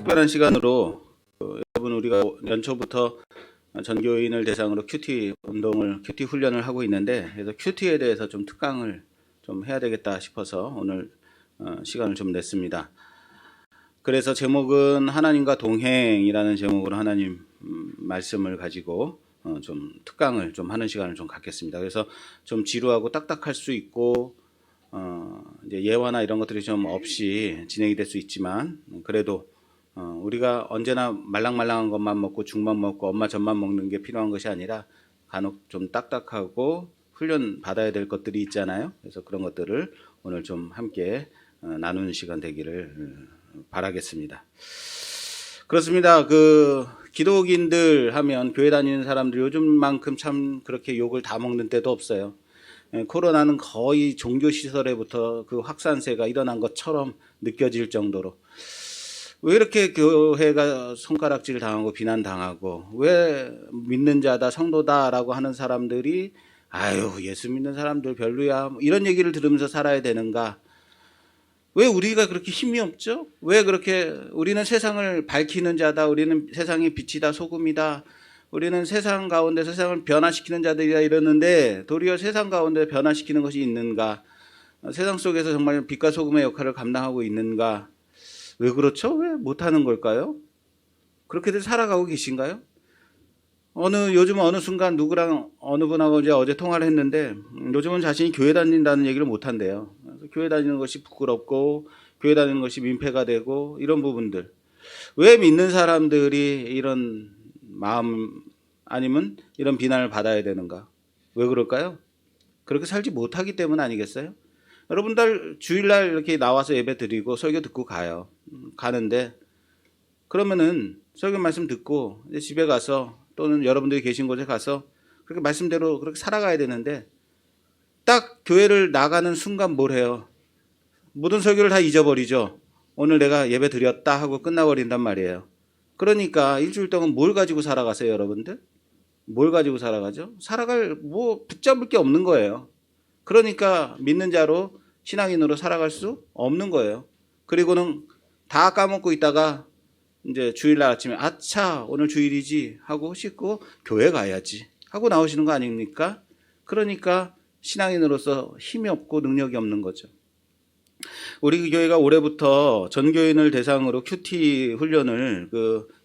특별한 시간으로 여러분 우리가 연초부터 전교인을 대상으로 큐티 운동을 큐티 훈련을 하고 있는데 그래서 큐티에 대해서 좀 특강을 좀 해야 되겠다 싶어서 오늘 시간을 좀 냈습니다. 그래서 제목은 하나님과 동행이라는 제목으로 하나님 말씀을 가지고 좀 특강을 좀 하는 시간을 좀 갖겠습니다. 그래서 좀 지루하고 딱딱할 수 있고 이제 예화나 이런 것들이 좀 없이 진행이 될 수 있지만 그래도 우리가 언제나 말랑말랑한 것만 먹고 죽만 먹고 엄마 젖만 먹는 게 필요한 것이 아니라 간혹 좀 딱딱하고 훈련 받아야 될 것들이 있잖아요. 그래서 그런 것들을 오늘 좀 함께 나누는 시간 되기를 바라겠습니다. 그렇습니다. 기독인들 하면 교회 다니는 사람들 요즘만큼 참 그렇게 욕을 다 먹는 때도 없어요. 코로나는 거의 종교시설에부터 그 확산세가 일어난 것처럼 느껴질 정도로 왜 이렇게 교회가 손가락질 당하고 비난당하고 왜 믿는 자다 성도다라고 하는 사람들이 아유 예수 믿는 사람들 별로야 이런 얘기를 들으면서 살아야 되는가? 왜 우리가 그렇게 힘이 없죠? 왜 그렇게 우리는 세상을 밝히는 자다, 우리는 세상의 빛이다, 소금이다, 우리는 세상 가운데 세상을 변화시키는 자들이다 이러는데 도리어 세상 가운데 변화시키는 것이 있는가? 세상 속에서 정말 빛과 소금의 역할을 감당하고 있는가? 왜 그렇죠? 왜 못하는 걸까요? 그렇게들 살아가고 계신가요? 요즘 어느 순간 누구랑 어느 분하고 이제 어제 통화를 했는데 요즘은 자신이 교회 다닌다는 얘기를 못한대요. 교회 다니는 것이 부끄럽고 교회 다니는 것이 민폐가 되고 이런 부분들. 왜 믿는 사람들이 이런 마음 아니면 이런 비난을 받아야 되는가? 왜 그럴까요? 그렇게 살지 못하기 때문 아니겠어요? 여러분들 주일날 이렇게 나와서 예배 드리고 설교 듣고 가요. 가는데 그러면은 설교 말씀 듣고 이제 집에 가서 또는 여러분들이 계신 곳에 가서 그렇게 말씀대로 그렇게 살아가야 되는데 딱 교회를 나가는 순간 뭘 해요? 모든 설교를 다 잊어버리죠. 오늘 내가 예배 드렸다 하고 끝나버린단 말이에요. 그러니까 일주일 동안 뭘 가지고 살아가세요, 여러분들? 뭘 가지고 살아가죠? 살아갈 붙잡을 게 없는 거예요. 그러니까 믿는 자로 신앙인으로 살아갈 수 없는 거예요. 그리고는 다 까먹고 있다가 이제 주일날 아침에 아차 오늘 주일이지 하고 씻고 교회 가야지 하고 나오시는 거 아닙니까? 그러니까 신앙인으로서 힘이 없고 능력이 없는 거죠. 우리 교회가 올해부터 전교인을 대상으로 큐티 훈련을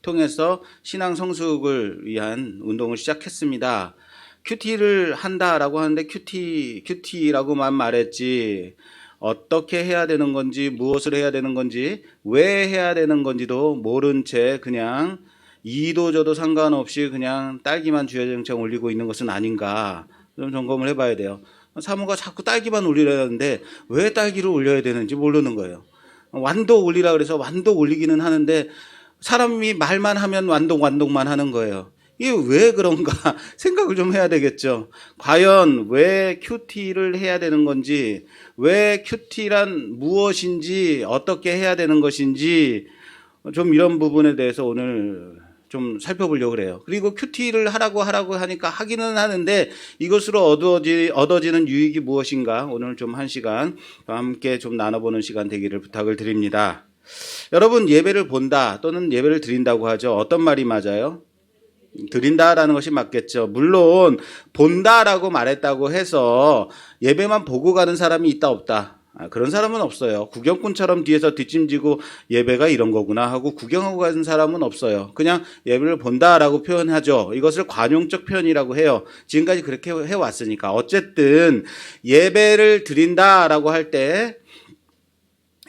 통해서 신앙 성숙을 위한 운동을 시작했습니다. 큐티를 한다라고 하는데 큐티라고만 말했지 어떻게 해야 되는 건지 무엇을 해야 되는 건지 왜 해야 되는 건지도 모른 채 그냥 이도 저도 상관없이 그냥 딸기만 주야정창 올리고 있는 것은 아닌가 좀 점검을 해봐야 돼요. 사모가 자꾸 딸기만 올리려는데 왜 딸기를 올려야 되는지 모르는 거예요. 완독 올리라 그래서 완독 올리기는 하는데 사람이 말만 하면 완독만 하는 거예요. 이게 왜 그런가 생각을 좀 해야 되겠죠. 과연 왜 큐티를 해야 되는 건지, 왜 큐티란 무엇인지, 어떻게 해야 되는 것인지 좀 이런 부분에 대해서 오늘 좀 살펴보려고 그래요. 그리고 큐티를 하라고 하니까 하기는 하는데 이것으로 얻어지는 유익이 무엇인가 오늘 좀 한 시간 함께 좀 나눠보는 시간 되기를 부탁을 드립니다. 여러분 예배를 본다 또는 예배를 드린다고 하죠. 어떤 말이 맞아요? 드린다라는 것이 맞겠죠. 물론 본다라고 말했다고 해서 예배만 보고 가는 사람이 있다 없다. 그런 사람은 없어요. 구경꾼처럼 뒤에서 뒷짐지고 예배가 이런 거구나 하고 구경하고 가는 사람은 없어요. 그냥 예배를 본다라고 표현하죠. 이것을 관용적 표현이라고 해요. 지금까지 그렇게 해왔으니까. 어쨌든 예배를 드린다라고 할 때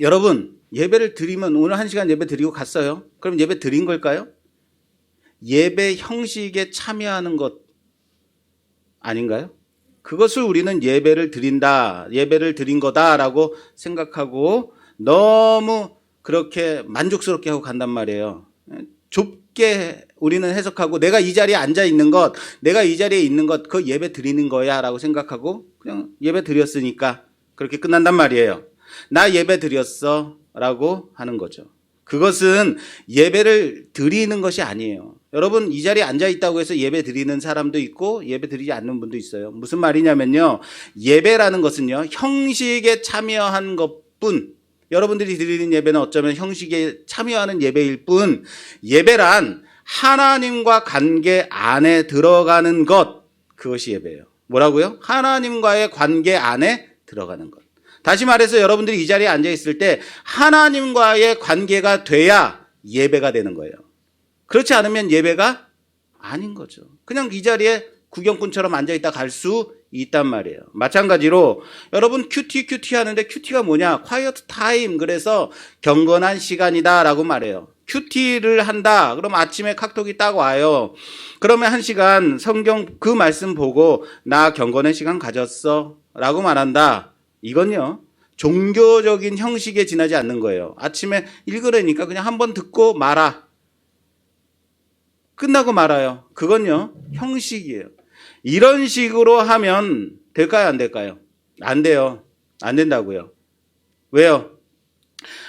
여러분 예배를 드리면 오늘 1시간 예배 드리고 갔어요. 그럼 예배 드린 걸까요? 예배 형식에 참여하는 것 아닌가요? 그것을 우리는 예배를 드린다, 예배를 드린 거다라고 생각하고 너무 그렇게 만족스럽게 하고 간단 말이에요. 좁게 우리는 해석하고 내가 이 자리에 앉아 있는 것, 내가 이 자리에 있는 것, 그 예배 드리는 거야 라고 생각하고 그냥 예배 드렸으니까 그렇게 끝난단 말이에요. 나 예배 드렸어 라고 하는 거죠. 그것은 예배를 드리는 것이 아니에요. 여러분 이 자리에 앉아 있다고 해서 예배 드리는 사람도 있고 예배 드리지 않는 분도 있어요. 무슨 말이냐면요. 예배라는 것은요. 형식에 참여한 것뿐 여러분들이 드리는 예배는 어쩌면 형식에 참여하는 예배일 뿐, 예배란 하나님과 관계 안에 들어가는 것, 그것이 예배예요. 뭐라고요? 하나님과의 관계 안에 들어가는 것. 다시 말해서 여러분들이 이 자리에 앉아 있을 때 하나님과의 관계가 돼야 예배가 되는 거예요. 그렇지 않으면 예배가 아닌 거죠. 그냥 이 자리에 구경꾼처럼 앉아 있다 갈 수 있단 말이에요. 마찬가지로 여러분 큐티 하는데 큐티가 뭐냐? quiet time. 그래서 경건한 시간이다라고 말해요. 큐티를 한다. 그럼 아침에 카톡이 딱 와요. 그러면 1시간 성경 그 말씀 보고 나 경건의 시간 가졌어 라고 말한다. 이건요, 종교적인 형식에 지나지 않는 거예요. 아침에 읽으려니까 그냥 한번 듣고 말아. 끝나고 말아요. 그건요, 형식이에요. 이런 식으로 하면 될까요? 안 될까요? 안 돼요. 안 된다고요. 왜요?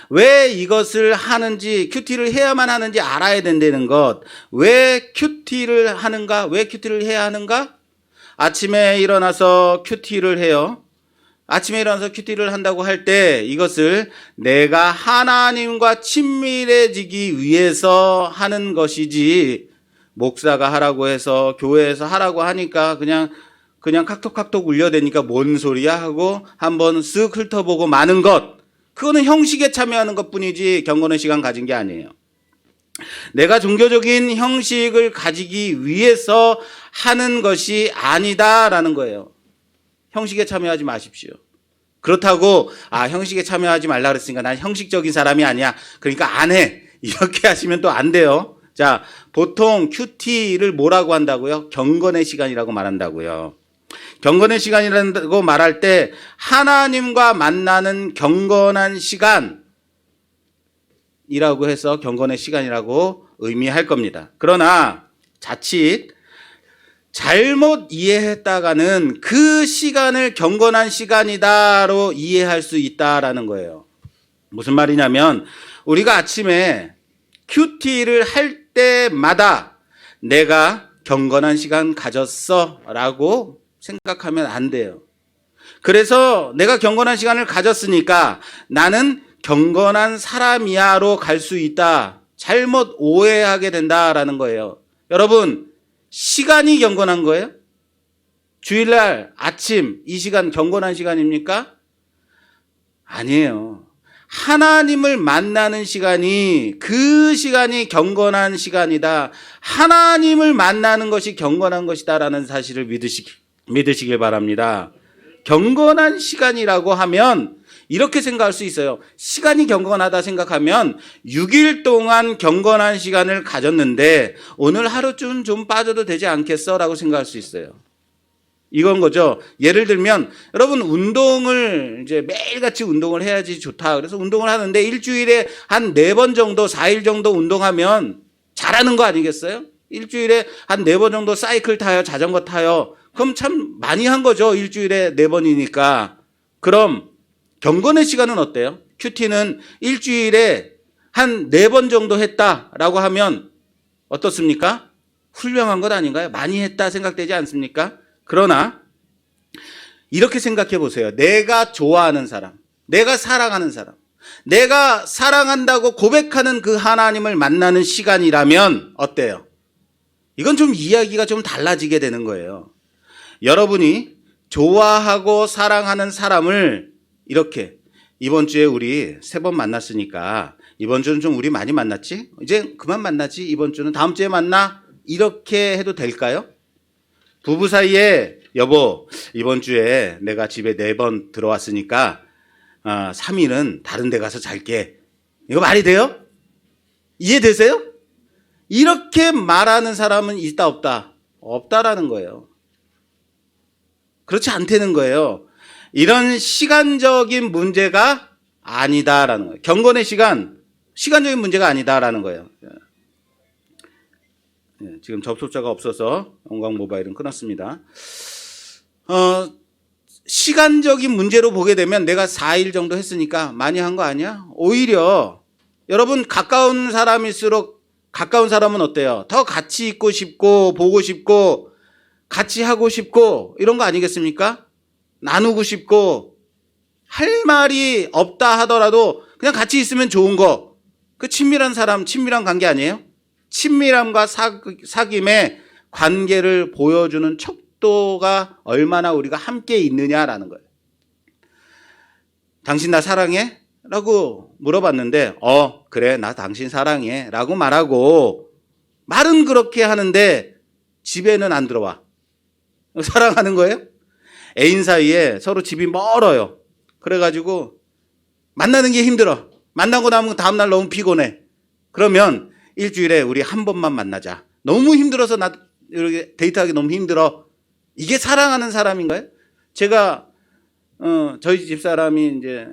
왜 이것을 하는지, 큐티를 해야만 하는지 알아야 된다는 것. 왜 큐티를 하는가? 왜 큐티를 해야 하는가? 아침에 일어나서 큐티를 해요. 아침에 일어나서 큐티를 한다고 할 때 이것을 내가 하나님과 친밀해지기 위해서 하는 것이지, 목사가 하라고 해서 교회에서 하라고 하니까 그냥 카톡 울려대니까 뭔 소리야 하고 한번 쓱 훑어보고 마는 것, 그거는 형식에 참여하는 것뿐이지 경건의 시간 가진 게 아니에요. 내가 종교적인 형식을 가지기 위해서 하는 것이 아니다라는 거예요. 형식에 참여하지 마십시오. 그렇다고 형식에 참여하지 말라 그랬으니까 난 형식적인 사람이 아니야, 그러니까 안 해, 이렇게 하시면 또 안 돼요. 자, 보통 큐티를 뭐라고 한다고요? 경건의 시간이라고 말한다고요. 경건의 시간이라고 말할 때 하나님과 만나는 경건한 시간이라고 해서 경건의 시간이라고 의미할 겁니다. 그러나 자칫 잘못 이해했다가는 그 시간을 경건한 시간이다로 이해할 수 있다라는 거예요. 무슨 말이냐면, 우리가 아침에 큐티를 할 때마다 내가 경건한 시간 가졌어 라고 생각하면 안 돼요. 그래서 내가 경건한 시간을 가졌으니까 나는 경건한 사람이야로 갈 수 있다, 잘못 오해하게 된다라는 거예요. 여러분, 시간이 경건한 거예요? 주일날 아침 이 시간 경건한 시간입니까? 아니에요. 하나님을 만나는 시간이, 그 시간이 경건한 시간이다, 하나님을 만나는 것이 경건한 것이다라는 사실을 믿으시길 바랍니다. 경건한 시간이라고 하면 이렇게 생각할 수 있어요. 시간이 경건하다 생각하면 6일 동안 경건한 시간을 가졌는데 오늘 하루쯤 좀 빠져도 되지 않겠어? 라고 생각할 수 있어요. 이건 거죠. 예를 들면 여러분, 운동을 이제 매일같이 운동을 해야지 좋다, 그래서 운동을 하는데 일주일에 한 4번 정도, 4일 정도 운동하면 잘하는 거 아니겠어요? 일주일에 한 4번 정도 사이클 타요, 자전거 타요. 그럼 참 많이 한 거죠. 일주일에 4번이니까. 그럼 경건의 시간은 어때요? 큐티는 일주일에 한 4번 정도 했다라고 하면 어떻습니까? 훌륭한 것 아닌가요? 많이 했다 생각되지 않습니까? 그러나 이렇게 생각해 보세요. 내가 좋아하는 사람, 내가 사랑하는 사람, 내가 사랑한다고 고백하는 그 하나님을 만나는 시간이라면 어때요? 이건 좀 이야기가 좀 달라지게 되는 거예요. 여러분이 좋아하고 사랑하는 사람을 이렇게, 이번 주에 우리 3번 만났으니까 이번 주는 좀 우리 많이 만났지? 이제 그만 만나지? 이번 주는 다음 주에 만나? 이렇게 해도 될까요? 부부 사이에 여보, 이번 주에 내가 집에 4번 들어왔으니까 3일은 다른 데 가서 잘게. 이거 말이 돼요? 이해되세요? 이렇게 말하는 사람은 있다 없다? 없다라는 거예요. 그렇지 않다는 거예요. 이런 시간적인 문제가 아니다라는 거예요. 경건의 시간, 시간적인 문제가 아니다라는 거예요. 지금 접속자가 없어서 영광 모바일은 끊었습니다. 시간적인 문제로 보게 되면 내가 4일 정도 했으니까 많이 한 거 아니야? 오히려 여러분, 가까운 사람일수록, 가까운 사람은 어때요? 더 같이 있고 싶고 보고 싶고 같이 하고 싶고 이런 거 아니겠습니까? 나누고 싶고, 할 말이 없다 하더라도 그냥 같이 있으면 좋은 거. 그 친밀한 사람, 친밀한 관계 아니에요? 친밀함과 사귐의 관계를 보여주는 척도가 얼마나 우리가 함께 있느냐라는 거예요. 당신 나 사랑해? 라고 물어봤는데 그래 나 당신 사랑해 라고 말하고 말은 그렇게 하는데 집에는 안 들어와. 사랑하는 거예요? 애인 사이에 서로 집이 멀어요. 그래가지고 만나는 게 힘들어. 만나고 나면 다음날 너무 피곤해. 그러면 일주일에 우리 한 번만 만나자. 너무 힘들어서 나 이렇게 데이트하기 너무 힘들어. 이게 사랑하는 사람인가요? 제가 저희 집사람이 이제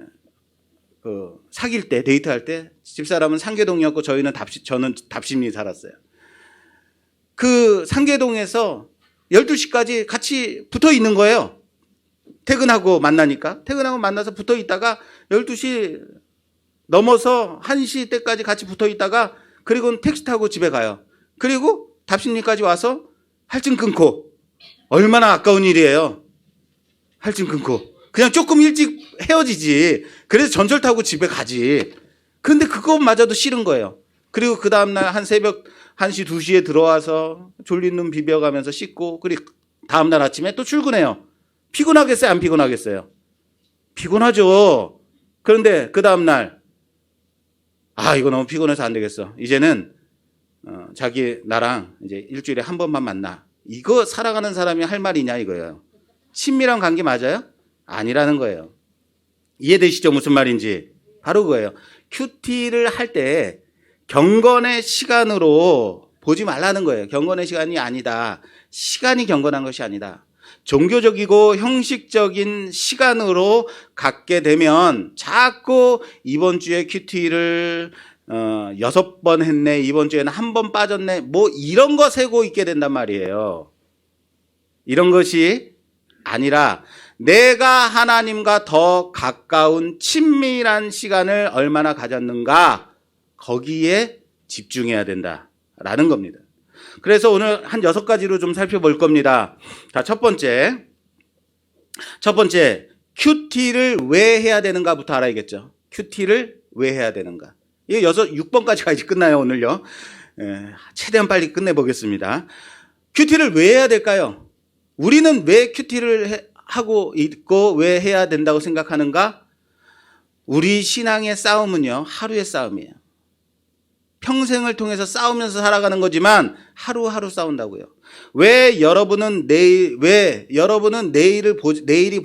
사귈 때 데이트할 때 집사람은 상계동이었고 저는 답심리 살았어요. 그 상계동에서 12시까지 같이 붙어 있는 거예요. 퇴근하고 만나니까. 퇴근하고 만나서 붙어 있다가 12시 넘어서 1시 때까지 같이 붙어 있다가 그리고 택시 타고 집에 가요. 그리고 답심리까지 와서 할증 끊고. 얼마나 아까운 일이에요. 할증 끊고. 그냥 조금 일찍 헤어지지. 그래서 전철 타고 집에 가지. 근데 그것마저도 싫은 거예요. 그리고 그 다음날 한 새벽 1시, 2시에 들어와서 졸린 눈 비벼가면서 씻고 그리고 다음날 아침에 또 출근해요. 피곤하겠어요? 안 피곤하겠어요? 피곤하죠. 그런데 그 다음날 이거 너무 피곤해서 안 되겠어. 이제는 자기 나랑 이제 일주일에 한 번만 만나. 이거 사랑하는 사람이 할 말이냐 이거예요. 친밀한 관계 맞아요? 아니라는 거예요. 이해되시죠? 무슨 말인지. 바로 그거예요. 큐티를 할 때 경건의 시간으로 보지 말라는 거예요. 경건의 시간이 아니다. 시간이 경건한 것이 아니다. 종교적이고 형식적인 시간으로 갖게 되면 자꾸 이번 주에 큐티를 6번 했네. 이번 주에는 한 번 빠졌네. 뭐 이런 거 세고 있게 된단 말이에요. 이런 것이 아니라 내가 하나님과 더 가까운 친밀한 시간을 얼마나 가졌는가 거기에 집중해야 된다라는 겁니다. 그래서 오늘 한 6가지로 좀 살펴볼 겁니다. 자, 첫 번째 큐티를 왜 해야 되는가부터 알아야겠죠. 큐티를 왜 해야 되는가. 이게 6번까지 가야지 끝나요 오늘요. 최대한 빨리 끝내보겠습니다. 큐티를 왜 해야 될까요? 우리는 왜 큐티를 하고 있고 왜 해야 된다고 생각하는가? 우리 신앙의 싸움은요 하루의 싸움이에요. 평생을 통해서 싸우면서 살아가는 거지만 하루하루 싸운다고요. 왜 여러분은 내일이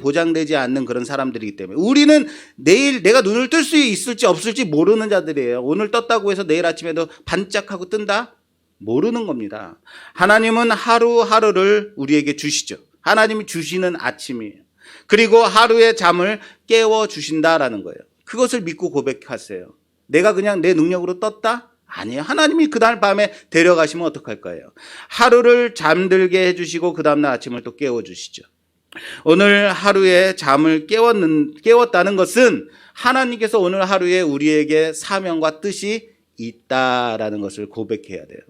보장되지 않는 그런 사람들이기 때문에. 우리는 내일 내가 눈을 뜰 수 있을지 없을지 모르는 자들이에요. 오늘 떴다고 해서 내일 아침에도 반짝하고 뜬다? 모르는 겁니다. 하나님은 하루하루를 우리에게 주시죠. 하나님이 주시는 아침이에요. 그리고 하루의 잠을 깨워주신다라는 거예요. 그것을 믿고 고백하세요. 내가 그냥 내 능력으로 떴다? 아니에요. 하나님이 그날 밤에 데려가시면 어떡할 거예요. 하루를 잠들게 해주시고 그 다음날 아침을 또 깨워주시죠. 오늘 하루에 잠을 깨웠다는 것은 하나님께서 오늘 하루에 우리에게 사명과 뜻이 있다라는 것을 고백해야 돼요.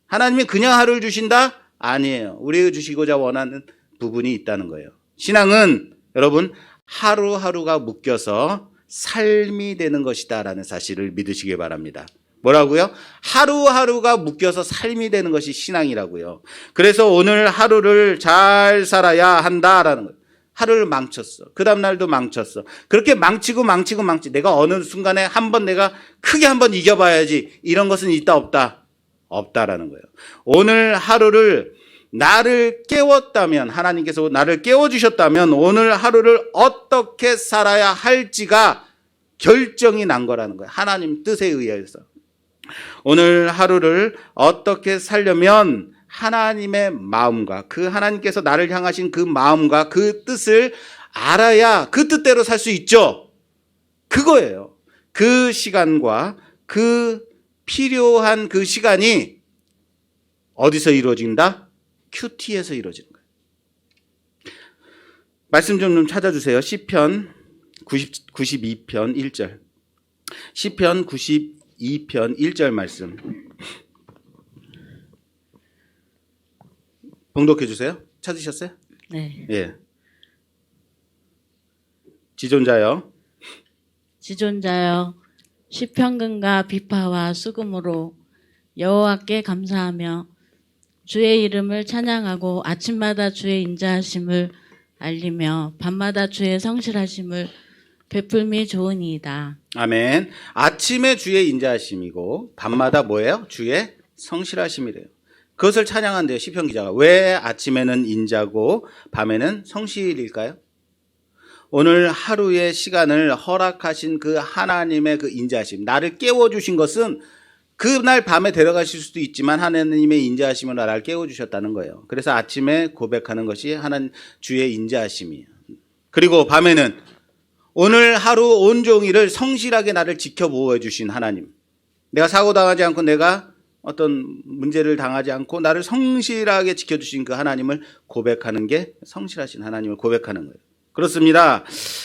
하나님이 그냥 하루를 주신다? 아니에요. 우리에게 주시고자 원하는 부분이 있다는 거예요. 신앙은 여러분 하루하루가 묶여서 삶이 되는 것이다라는 사실을 믿으시기 바랍니다. 뭐라고요? 하루하루가 묶여서 삶이 되는 것이 신앙이라고요. 그래서 오늘 하루를 잘 살아야 한다라는 거예요. 하루를 망쳤어. 그 다음날도 망쳤어. 그렇게 망치고 내가 어느 순간에 내가 크게 한번 이겨봐야지. 이런 것은 있다 없다? 없다라는 거예요. 오늘 하루를 나를 깨웠다면, 하나님께서 나를 깨워주셨다면 오늘 하루를 어떻게 살아야 할지가 결정이 난 거라는 거예요. 하나님 뜻에 의해서. 오늘 하루를 어떻게 살려면 하나님의 마음과 그 하나님께서 나를 향하신 그 마음과 그 뜻을 알아야 그 뜻대로 살 수 있죠. 그거예요. 그 시간과 그 필요한 그 시간이 어디서 이루어진다? 큐티에서 이루어지는 거예요. 말씀 좀 찾아주세요. 시편 92편 1절. 시편 92편 1절 말씀. 봉독해 주세요. 찾으셨어요? 네. 예. 지존자여. 지존자여, 시편금과 비파와 수금으로 여호와께 감사하며 주의 이름을 찬양하고 아침마다 주의 인자하심을 알리며 밤마다 주의 성실하심을 베풀미 좋으니이다. 아멘. 아침에 주의 인자하심이고 밤마다 뭐예요? 주의 성실하심이래요. 그것을 찬양한대요. 시편 기자가. 왜 아침에는 인자고 밤에는 성실일까요? 오늘 하루의 시간을 허락하신 그 하나님의 그 인자하심, 나를 깨워주신 것은 그날 밤에 데려가실 수도 있지만 하나님의 인자하심으로 나를 깨워주셨다는 거예요. 그래서 아침에 고백하는 것이 하나님 주의 인자하심이에요. 그리고 밤에는 오늘 하루 온종일을 성실하게 나를 지켜보호 주신 하나님, 내가 사고당하지 않고 내가 어떤 문제를 당하지 않고 나를 성실하게 지켜주신 그 하나님을 고백하는 게 성실하신 하나님을 고백하는 거예요. 그렇습니다.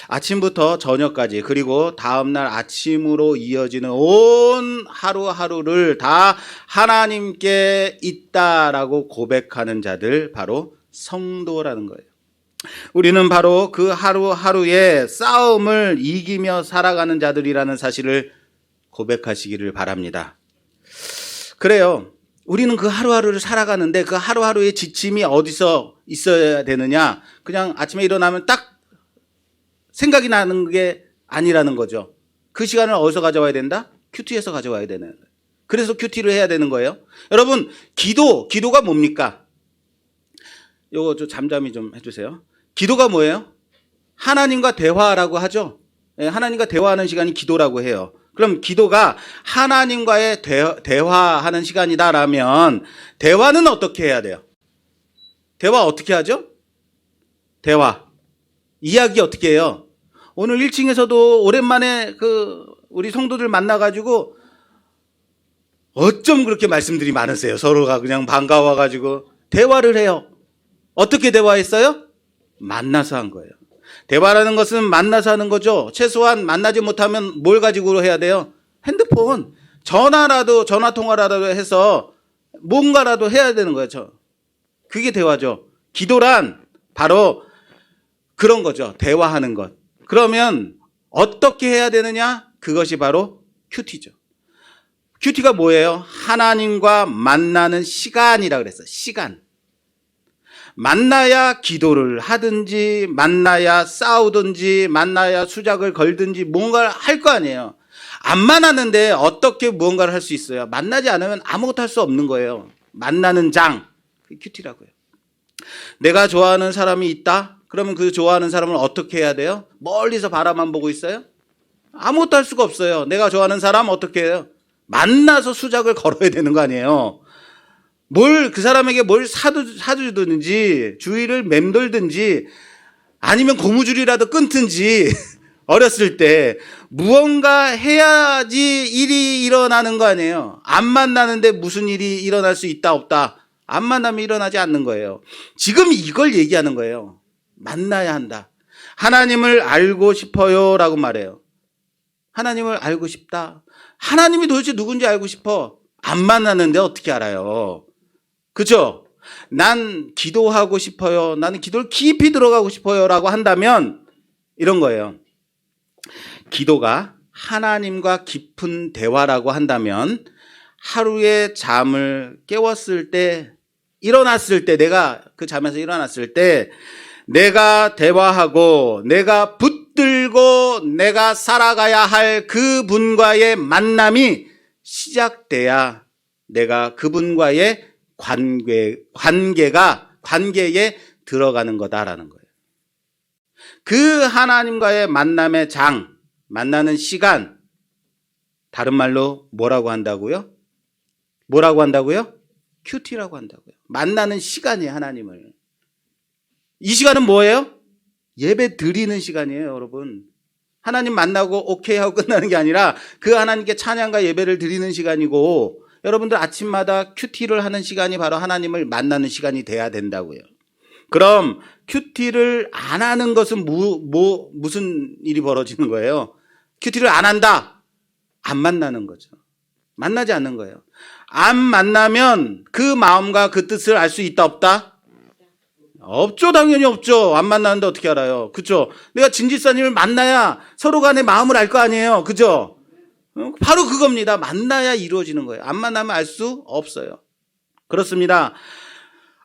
아침부터 저녁까지 그리고 다음날 아침으로 이어지는 온 하루하루를 다 하나님께 있다라고 고백하는 자들, 바로 성도라는 거예요. 우리는 바로 그 하루하루의 싸움을 이기며 살아가는 자들이라는 사실을 고백하시기를 바랍니다. 그래요. 우리는 그 하루하루를 살아가는데 그 하루하루의 지침이 어디서 있어야 되느냐? 그냥 아침에 일어나면 딱 생각이 나는 게 아니라는 거죠. 그 시간을 어디서 가져와야 된다? 큐티에서 가져와야 되는 거예요. 그래서 큐티를 해야 되는 거예요. 여러분, 기도가 뭡니까? 요거 좀 잠잠히 좀 해주세요. 기도가 뭐예요? 하나님과 대화라고 하죠. 하나님과 대화하는 시간이 기도라고 해요. 그럼 기도가 하나님과의 대화하는 시간이다라면 대화는 어떻게 해야 돼요? 대화 어떻게 하죠? 대화. 이야기 어떻게 해요? 오늘 1층에서도 오랜만에 우리 성도들 만나가지고 어쩜 그렇게 말씀들이 많으세요? 서로가 그냥 반가워가지고 대화를 해요. 어떻게 대화했어요? 만나서 한 거예요. 대화라는 것은 만나서 하는 거죠. 최소한 만나지 못하면 뭘 가지고 해야 돼요? 핸드폰, 전화 통화라도 해서 뭔가라도 해야 되는 거예요. 그게 대화죠. 기도란 바로 그런 거죠. 대화하는 것. 그러면 어떻게 해야 되느냐? 그것이 바로 큐티죠. 큐티가 뭐예요? 하나님과 만나는 시간이라고 그랬어요. 시간. 만나야 기도를 하든지 만나야 싸우든지 만나야 수작을 걸든지 뭔가를 할 거 아니에요. 안 만났는데 어떻게 무언가를 할 수 있어요? 만나지 않으면 아무것도 할 수 없는 거예요. 만나는 장, 그게 큐티라고요. 내가 좋아하는 사람이 있다? 그러면 그 좋아하는 사람을 어떻게 해야 돼요? 멀리서 바라만 보고 있어요? 아무것도 할 수가 없어요. 내가 좋아하는 사람 어떻게 해요? 만나서 수작을 걸어야 되는 거 아니에요. 그 사람에게 뭘 사주든지, 주위를 맴돌든지, 아니면 고무줄이라도 끊든지, 어렸을 때, 무언가 해야지 일이 일어나는 거 아니에요. 안 만나는데 무슨 일이 일어날 수 있다, 없다. 안 만나면 일어나지 않는 거예요. 지금 이걸 얘기하는 거예요. 만나야 한다. 하나님을 알고 싶어요. 라고 말해요. 하나님을 알고 싶다. 하나님이 도대체 누군지 알고 싶어. 안 만났는데 어떻게 알아요? 그죠? 난 기도하고 싶어요. 나는 기도를 깊이 들어가고 싶어요. 라고 한다면 이런 거예요. 기도가 하나님과 깊은 대화라고 한다면 하루의 잠을 깨웠을 때, 일어났을 때, 내가 그 잠에서 일어났을 때 내가 대화하고 내가 붙들고 내가 살아가야 할 그분과의 만남이 시작돼야 내가 그분과의 관계에 들어가는 거다라는 거예요. 그 하나님과의 만남의 장, 만나는 시간, 다른 말로 뭐라고 한다고요? 뭐라고 한다고요? 큐티라고 한다고요. 만나는 시간이에요, 하나님을. 이 시간은 뭐예요? 예배 드리는 시간이에요, 여러분. 하나님 만나고 오케이 하고 끝나는 게 아니라 그 하나님께 찬양과 예배를 드리는 시간이고, 여러분들 아침마다 큐티를 하는 시간이 바로 하나님을 만나는 시간이 돼야 된다고요. 그럼 큐티를 안 하는 것은 무슨 일이 벌어지는 거예요? 큐티를 안 한다. 안 만나는 거죠. 만나지 않는 거예요. 안 만나면 그 마음과 그 뜻을 알 수 있다, 없다? 없죠. 당연히 없죠. 안 만나는데 어떻게 알아요? 그죠? 내가 진지사님을 만나야 서로 간의 마음을 알 거 아니에요. 그죠? 바로 그겁니다. 만나야 이루어지는 거예요. 안 만나면 알 수 없어요. 그렇습니다.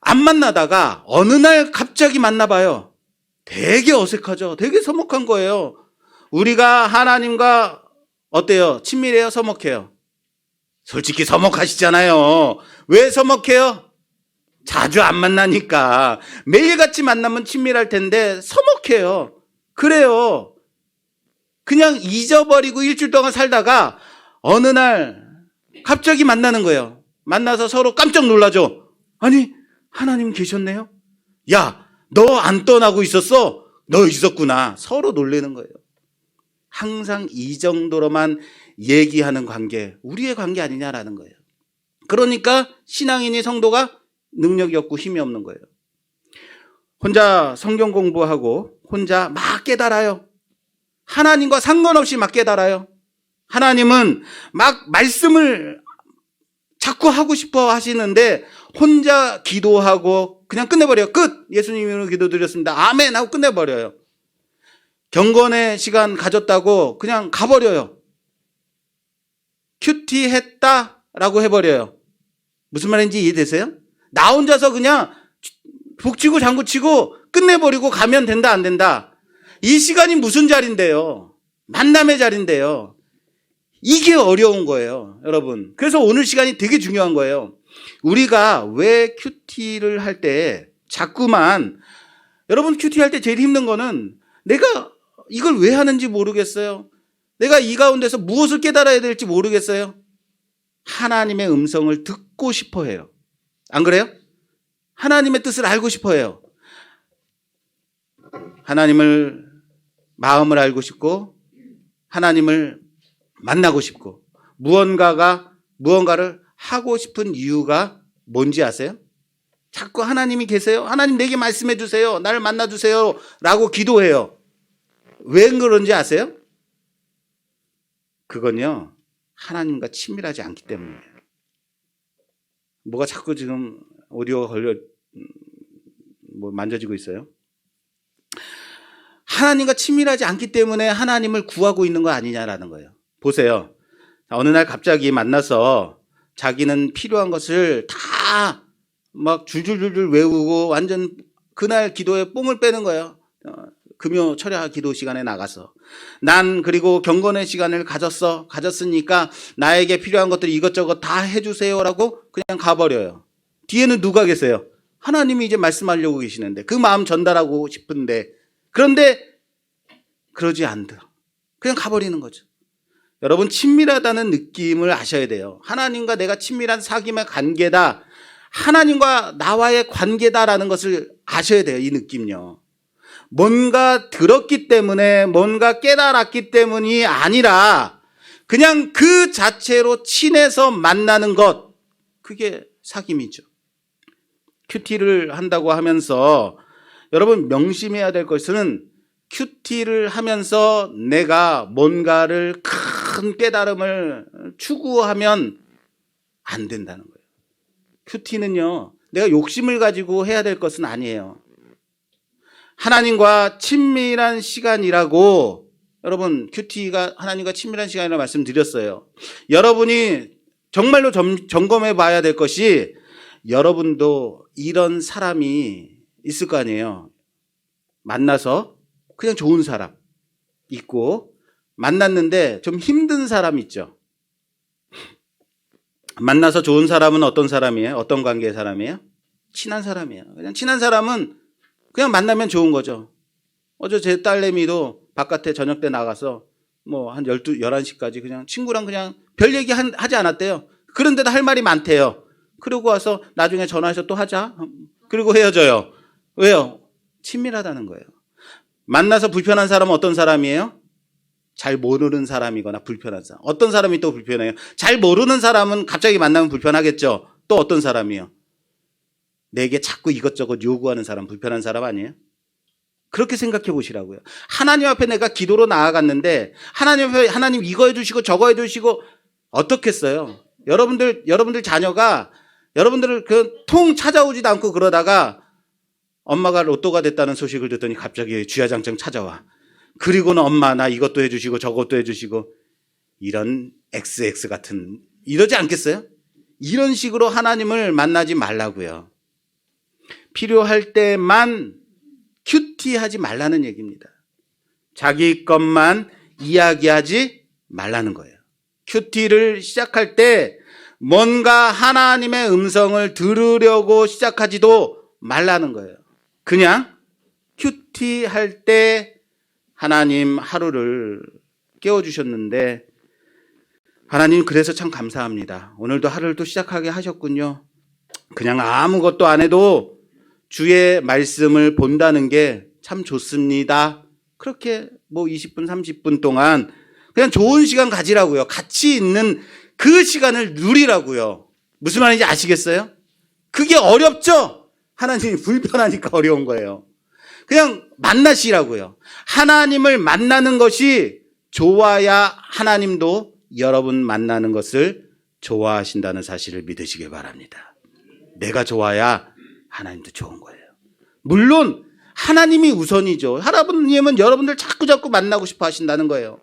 안 만나다가 어느 날 갑자기 만나봐요. 되게 어색하죠. 되게 서먹한 거예요. 우리가 하나님과 어때요? 친밀해요? 서먹해요? 솔직히 서먹하시잖아요. 왜 서먹해요? 자주 안 만나니까. 매일같이 만나면 친밀할 텐데 서먹해요. 그래요. 그냥 잊어버리고 일주일 동안 살다가 어느 날 갑자기 만나는 거예요. 만나서 서로 깜짝 놀라죠. 아니, 하나님 계셨네요? 야, 너 안 떠나고 있었어? 너 있었구나. 서로 놀라는 거예요. 항상 이 정도로만 얘기하는 관계, 우리의 관계 아니냐라는 거예요. 그러니까 신앙인이 성도가 능력이 없고 힘이 없는 거예요. 혼자 성경 공부하고 혼자 막 깨달아요. 하나님과 상관없이 막 깨달아요. 하나님은 막 말씀을 자꾸 하고 싶어 하시는데 혼자 기도하고 그냥 끝내버려요. 끝! 예수님으로 기도드렸습니다. 아멘! 하고 끝내버려요. 경건의 시간 가졌다고 그냥 가버려요. 큐티 했다라고 해버려요. 무슨 말인지 이해되세요? 나 혼자서 그냥 북치고 장구치고 끝내버리고 가면 된다 안 된다. 이 시간이 무슨 자리인데요? 만남의 자리인데요. 이게 어려운 거예요, 여러분. 그래서 오늘 시간이 되게 중요한 거예요. 우리가 왜 큐티를 할 때 자꾸만, 여러분 큐티 할 때 제일 힘든 거는 내가 이걸 왜 하는지 모르겠어요. 내가 이 가운데서 무엇을 깨달아야 될지 모르겠어요. 하나님의 음성을 듣고 싶어 해요. 안 그래요? 하나님의 뜻을 알고 싶어 해요. 하나님을 마음을 알고 싶고 하나님을 만나고 싶고 무언가를 하고 싶은 이유가 뭔지 아세요? 자꾸 하나님이 계세요? 하나님 내게 말씀해 주세요. 나를 만나 주세요. 라고 기도해요. 왜 그런지 아세요? 그건요, 하나님과 친밀하지 않기 때문이에요. 뭐가 자꾸 지금 오디오가 만져지고 있어요? 하나님과 친밀하지 않기 때문에 하나님을 구하고 있는 거 아니냐라는 거예요. 보세요. 어느 날 갑자기 만나서 자기는 필요한 것을 다 막 줄줄줄줄 외우고 완전 그날 기도에 뽕을 빼는 거예요. 금요 철야 기도 시간에 나가서. 난 그리고 경건의 시간을 가졌으니까 나에게 필요한 것들 이것저것 다 해주세요라고 그냥 가버려요. 뒤에는 누가 계세요? 하나님이 이제 말씀하려고 계시는데 그 마음 전달하고 싶은데 그런데 그러지 않더라. 그냥 가버리는 거죠. 여러분 친밀하다는 느낌을 아셔야 돼요. 하나님과 내가 친밀한 사귐의 관계다. 하나님과 나와의 관계다라는 것을 아셔야 돼요. 이 느낌요. 뭔가 들었기 때문에 뭔가 깨달았기 때문이 아니라 그냥 그 자체로 친해서 만나는 것. 그게 사귐이죠. 큐티를 한다고 하면서 여러분 명심해야 될 것은 큐티를 하면서 내가 뭔가를 큰 깨달음을 추구하면 안 된다는 거예요. 큐티는요, 내가 욕심을 가지고 해야 될 것은 아니에요. 하나님과 친밀한 시간이라고, 여러분 큐티가 하나님과 친밀한 시간이라고 말씀드렸어요. 여러분이 정말로 점검해 봐야 될 것이 여러분도 이런 사람이 있을 거 아니에요. 만나서 그냥 좋은 사람 있고 만났는데 좀 힘든 사람 있죠. 만나서 좋은 사람은 어떤 사람이에요? 어떤 관계의 사람이에요? 친한 사람이에요. 그냥 친한 사람은 그냥 만나면 좋은 거죠. 어제 제 딸내미도 바깥에 저녁 때 나가서 뭐 한 12, 11시까지 그냥 친구랑 그냥 별 얘기 하지 않았대요. 그런데도 할 말이 많대요. 그러고 와서 나중에 전화해서 또 하자. 그리고 헤어져요. 왜요? 친밀하다는 거예요. 만나서 불편한 사람은 어떤 사람이에요? 잘 모르는 사람이거나 불편한 사람. 어떤 사람이 또 불편해요? 잘 모르는 사람은 갑자기 만나면 불편하겠죠. 또 어떤 사람이요? 내게 자꾸 이것저것 요구하는 사람, 불편한 사람 아니에요? 그렇게 생각해 보시라고요. 하나님 앞에 내가 기도로 나아갔는데 하나님 앞에 하나님 이거 해주시고 저거 해주시고 어떻겠어요? 여러분들 자녀가 여러분들을 그 통 찾아오지도 않고 그러다가 엄마가 로또가 됐다는 소식을 듣더니 갑자기 주야장창 찾아와. 그리고는 엄마 나 이것도 해주시고 저것도 해주시고. 이런 XX 같은, 이러지 않겠어요? 이런 식으로 하나님을 만나지 말라고요. 필요할 때만 큐티하지 말라는 얘기입니다. 자기 것만 이야기하지 말라는 거예요. 큐티를 시작할 때 뭔가 하나님의 음성을 들으려고 시작하지도 말라는 거예요. 그냥 큐티할 때 하나님 하루를 깨워주셨는데, 하나님 그래서 참 감사합니다. 오늘도 하루를 또 시작하게 하셨군요. 그냥 아무것도 안 해도 주의 말씀을 본다는 게 참 좋습니다. 그렇게 뭐 20분, 30분 동안 그냥 좋은 시간 가지라고요. 같이 있는 그 시간을 누리라고요. 무슨 말인지 아시겠어요? 그게 어렵죠? 하나님이 불편하니까 어려운 거예요. 그냥 만나시라고요. 하나님을 만나는 것이 좋아야 하나님도 여러분 만나는 것을 좋아하신다는 사실을 믿으시기 바랍니다. 내가 좋아야 하나님도 좋은 거예요. 물론 하나님이 우선이죠. 하나님은 여러분들 자꾸 만나고 싶어 하신다는 거예요.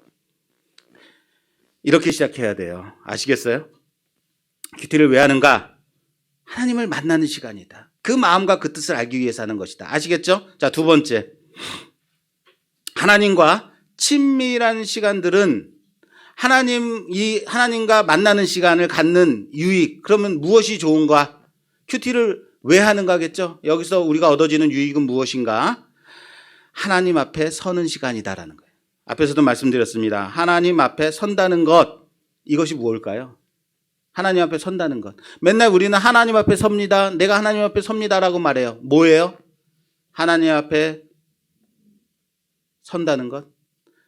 이렇게 시작해야 돼요. 아시겠어요? 큐티를 왜 하는가? 하나님을 만나는 시간이다. 그 마음과 그 뜻을 알기 위해서 하는 것이다. 아시겠죠? 자, 두 번째. 하나님과 친밀한 시간들은 하나님과 만나는 시간을 갖는 유익, 그러면 무엇이 좋은가? 큐티를 왜 하는가겠죠? 여기서 우리가 얻어지는 유익은 무엇인가? 하나님 앞에 서는 시간이다라는 거예요. 앞에서도 말씀드렸습니다. 하나님 앞에 선다는 것, 이것이 무엇일까요? 하나님 앞에 선다는 것. 맨날 우리는 하나님 앞에 섭니다. 내가 하나님 앞에 섭니다라고 말해요. 뭐예요? 하나님 앞에 선다는 것.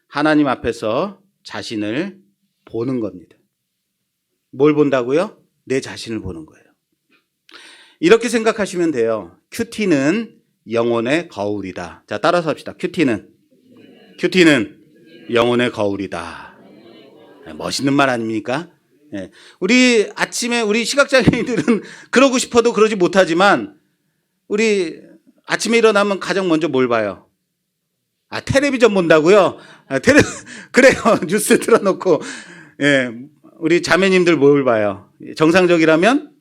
하나님 앞에서 자신을 보는 겁니다. 뭘 본다고요? 내 자신을 보는 거예요. 이렇게 생각하시면 돼요. 큐티는 영혼의 거울이다. 자, 따라서 합시다. 큐티는 영혼의 거울이다. 멋있는 말 아닙니까? 네. 우리 아침에 우리 시각장애인들은 그러고 싶어도 그러지 못하지만, 우리 아침에 일어나면 가장 먼저 뭘 봐요? 텔레비전 본다고요? 그래요. 뉴스 틀어놓고. 예, 우리 자매님들 뭘 봐요? 정상적이라면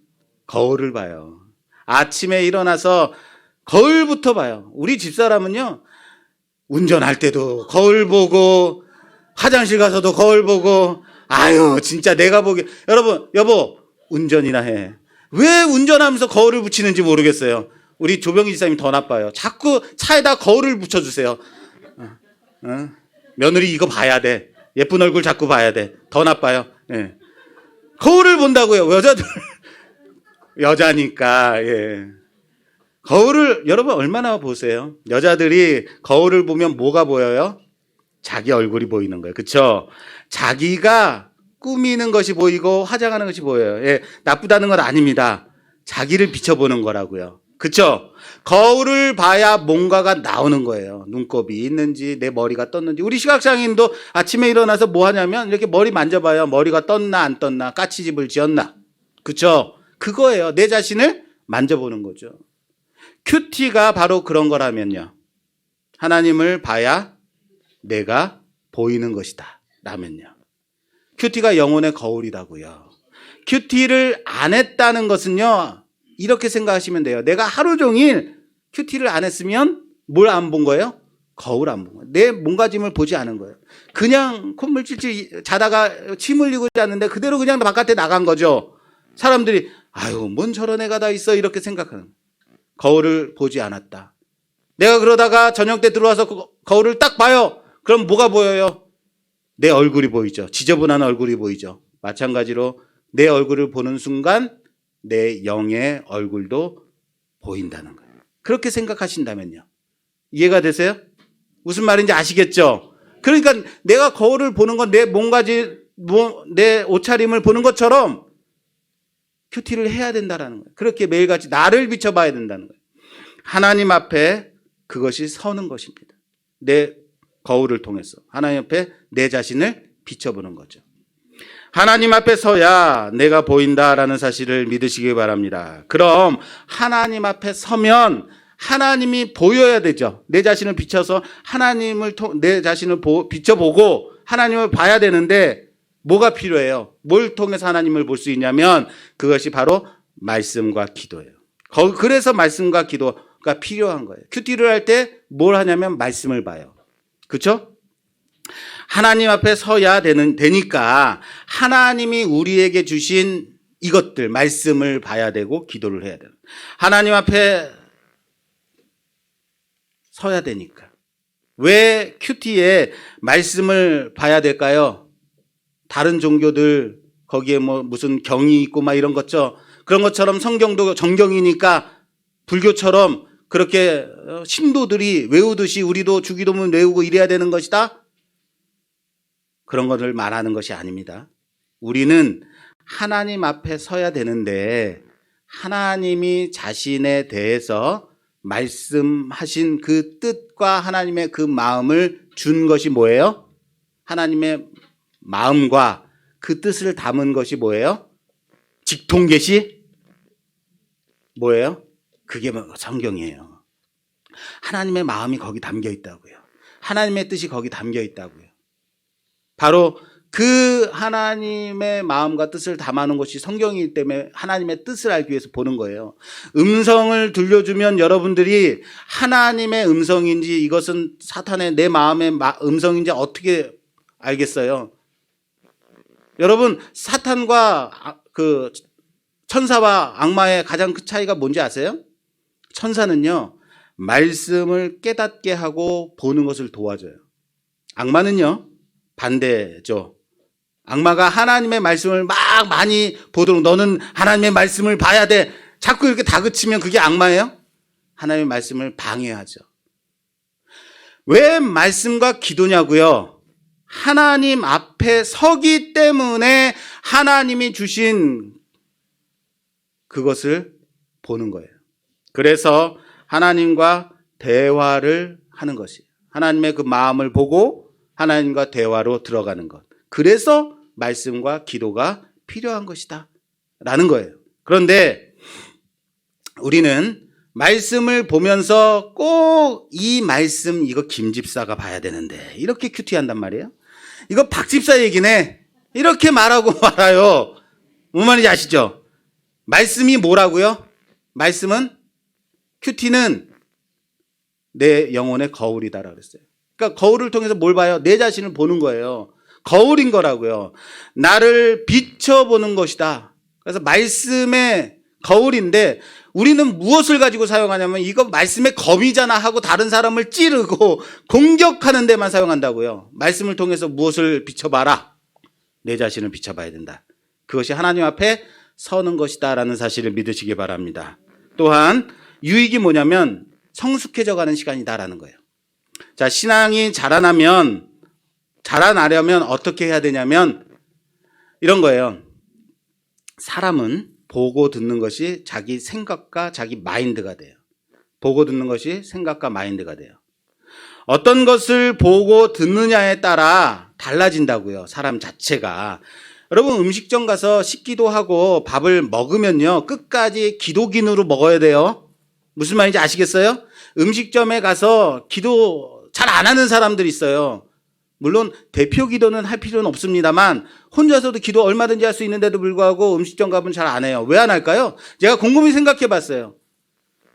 거울을 봐요. 아침에 일어나서 거울부터 봐요. 우리 집사람은요, 운전할 때도 거울 보고, 화장실 가서도 거울 보고, 아유, 진짜 내가 보기. 여러분, 여보, 운전이나 해. 왜 운전하면서 거울을 붙이는지 모르겠어요. 우리 조병희 지사님이 더 나빠요. 자꾸 차에다 거울을 붙여주세요. 며느리 이거 봐야 돼. 예쁜 얼굴 자꾸 봐야 돼. 더 나빠요. 예. 거울을 본다고요. 여자니까. 예. 거울을 여러분 얼마나 보세요? 여자들이 거울을 보면 뭐가 보여요? 자기 얼굴이 보이는 거예요. 그렇죠? 자기가 꾸미는 것이 보이고 화장하는 것이 보여요. 예, 나쁘다는 건 아닙니다. 자기를 비춰보는 거라고요. 그렇죠? 거울을 봐야 뭔가가 나오는 거예요. 눈곱이 있는지, 내 머리가 떴는지. 우리 시각장애인도 아침에 일어나서 뭐 하냐면 이렇게 머리 만져봐요. 머리가 떴나 안 떴나, 까치집을 지었나. 그렇죠? 그거예요. 내 자신을 만져보는 거죠. 큐티가 바로 그런 거라면요. 하나님을 봐야 내가 보이는 것이다. 라면요. 큐티가 영혼의 거울이라고요. 큐티를 안 했다는 것은요, 이렇게 생각하시면 돼요. 내가 하루 종일 큐티를 안 했으면 뭘 안 본 거예요? 거울 안 본 거예요. 내 몸가짐을 보지 않은 거예요. 그냥 콧물 찔찔 자다가 침 흘리고 잤는데 그대로 그냥 바깥에 나간 거죠. 사람들이 아유, 뭔 저런 애가 다 있어 이렇게 생각하는. 거울을 보지 않았다. 내가 그러다가 저녁 때 들어와서 그 거울을 딱 봐요. 그럼 뭐가 보여요? 내 얼굴이 보이죠. 지저분한 얼굴이 보이죠. 마찬가지로 내 얼굴을 보는 순간 내 영의 얼굴도 보인다는 거예요. 그렇게 생각하신다면요. 이해가 되세요? 무슨 말인지 아시겠죠? 그러니까 내가 거울을 보는 건 내 몸가짐, 내 옷차림을 보는 것처럼 큐티를 해야 된다는 거예요. 그렇게 매일같이 나를 비춰봐야 된다는 거예요. 하나님 앞에 그것이 서는 것입니다. 내 거울을 통해서 하나님 앞에 내 자신을 비춰보는 거죠. 하나님 앞에 서야 내가 보인다라는 사실을 믿으시기 바랍니다. 그럼 하나님 앞에 서면 하나님이 보여야 되죠. 내 자신을 비춰서 내 자신을 비춰보고 하나님을 봐야 되는데 뭐가 필요해요? 뭘 통해서 하나님을 볼 수 있냐면 그것이 바로 말씀과 기도예요. 그래서 말씀과 기도가 필요한 거예요. 큐티를 할 때 뭘 하냐면 말씀을 봐요. 그렇죠? 하나님 앞에 서야 되니까 하나님이 우리에게 주신 이것들 말씀을 봐야 되고 기도를 해야 돼요. 하나님 앞에 서야 되니까. 왜 큐티에 말씀을 봐야 될까요? 다른 종교들 거기에 뭐 무슨 경이 있고 막 이런 거죠. 그런 것처럼 성경도 정경이니까 불교처럼 그렇게 신도들이 외우듯이 우리도 주기도문 외우고 이래야 되는 것이다? 그런 것을 말하는 것이 아닙니다. 우리는 하나님 앞에 서야 되는데 하나님이 자신에 대해서 말씀하신 그 뜻과 하나님의 그 마음을 준 것이 뭐예요? 하나님의 마음과 그 뜻을 담은 것이 뭐예요? 직통계시? 뭐예요? 그게 성경이에요. 하나님의 마음이 거기 담겨 있다고요. 하나님의 뜻이 거기 담겨 있다고요. 바로 그 하나님의 마음과 뜻을 담아놓은 것이 성경이기 때문에 하나님의 뜻을 알기 위해서 보는 거예요. 음성을 들려주면 여러분들이 하나님의 음성인지 이것은 사탄의 내 마음의 음성인지 어떻게 알겠어요? 여러분, 사탄과 그 천사와 악마의 가장 큰 차이가 뭔지 아세요? 천사는요, 말씀을 깨닫게 하고 보는 것을 도와줘요. 악마는요, 반대죠. 악마가 하나님의 말씀을 막 많이 보도록 너는 하나님의 말씀을 봐야 돼. 자꾸 이렇게 다그치면 그게 악마예요? 하나님의 말씀을 방해하죠. 왜 말씀과 기도냐고요? 하나님 앞에 서기 때문에 하나님이 주신 그것을 보는 거예요. 그래서 하나님과 대화를 하는 것이에요. 하나님의 그 마음을 보고 하나님과 대화로 들어가는 것. 그래서 말씀과 기도가 필요한 것이다 라는 거예요. 그런데 우리는 말씀을 보면서 꼭 이 말씀 이거 김 집사가 봐야 되는데 이렇게 큐티한단 말이에요. 이거 박 집사 얘기네 이렇게 말하고 말아요. 뭔 말인지 아시죠? 말씀이 뭐라고요? 말씀은 큐티는 내 영혼의 거울이다라고 그랬어요. 그러니까 거울을 통해서 뭘 봐요? 내 자신을 보는 거예요. 거울인 거라고요. 나를 비춰보는 것이다. 그래서 말씀의 거울인데 우리는 무엇을 가지고 사용하냐면 이거 말씀의 검이잖아 하고 다른 사람을 찌르고 공격하는 데만 사용한다고요. 말씀을 통해서 무엇을 비춰봐라. 내 자신을 비춰봐야 된다. 그것이 하나님 앞에 서는 것이다라는 사실을 믿으시기 바랍니다. 또한 유익이 뭐냐면 성숙해져가는 시간이다라는 거예요. 자, 신앙이 자라나려면 어떻게 해야 되냐면 이런 거예요. 사람은 보고 듣는 것이 자기 생각과 자기 마인드가 돼요. 보고 듣는 것이 생각과 마인드가 돼요. 어떤 것을 보고 듣느냐에 따라 달라진다고요. 사람 자체가. 여러분 음식점 가서 식기도 하고 밥을 먹으면요. 끝까지 기도긴으로 먹어야 돼요. 무슨 말인지 아시겠어요? 음식점에 가서 기도 잘 안 하는 사람들이 있어요. 물론 대표 기도는 할 필요는 없습니다만 혼자서도 기도 얼마든지 할 수 있는데도 불구하고 음식점 가면 잘 안 해요. 왜 안 할까요? 제가 곰곰이 생각해 봤어요.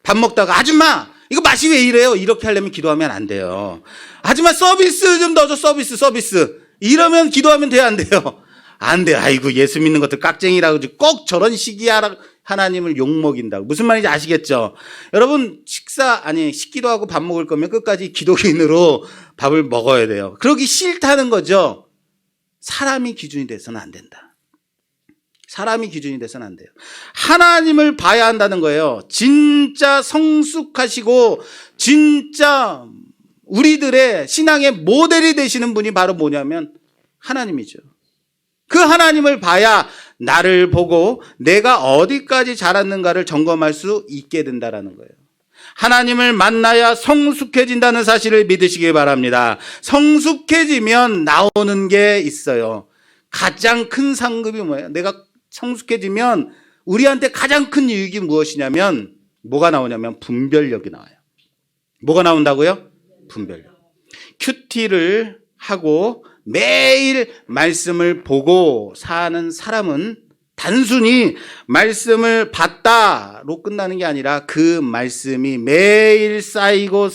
밥 먹다가 아줌마 이거 맛이 왜 이래요? 이렇게 하려면 기도하면 안 돼요. 아줌마 서비스 좀 넣어줘. 서비스. 이러면 기도하면 돼요? 안 돼요? 안 돼요. 아이고 예수 믿는 것들 깍쟁이라고 꼭 저런 시기야 하나님을 욕먹인다고. 무슨 말인지 아시겠죠? 여러분 식기도 하고 밥 먹을 거면 끝까지 기도인으로 밥을 먹어야 돼요. 그러기 싫다는 거죠. 사람이 기준이 돼서는 안 된다. 사람이 기준이 돼서는 안 돼요. 하나님을 봐야 한다는 거예요. 진짜 성숙하시고 진짜 우리들의 신앙의 모델이 되시는 분이 바로 뭐냐면 하나님이죠. 그 하나님을 봐야 나를 보고 내가 어디까지 자랐는가를 점검할 수 있게 된다라는 거예요. 하나님을 만나야 성숙해진다는 사실을 믿으시기 바랍니다. 성숙해지면 나오는 게 있어요. 가장 큰 상급이 뭐예요? 내가 성숙해지면 우리한테 가장 큰 유익이 무엇이냐면 뭐가 나오냐면 분별력이 나와요. 뭐가 나온다고요? 분별력. 큐티를 하고 매일 말씀을 보고 사는 사람은 단순히 말씀을 봤다로 끝나는 게 아니라 그 말씀이 매일 쌓이고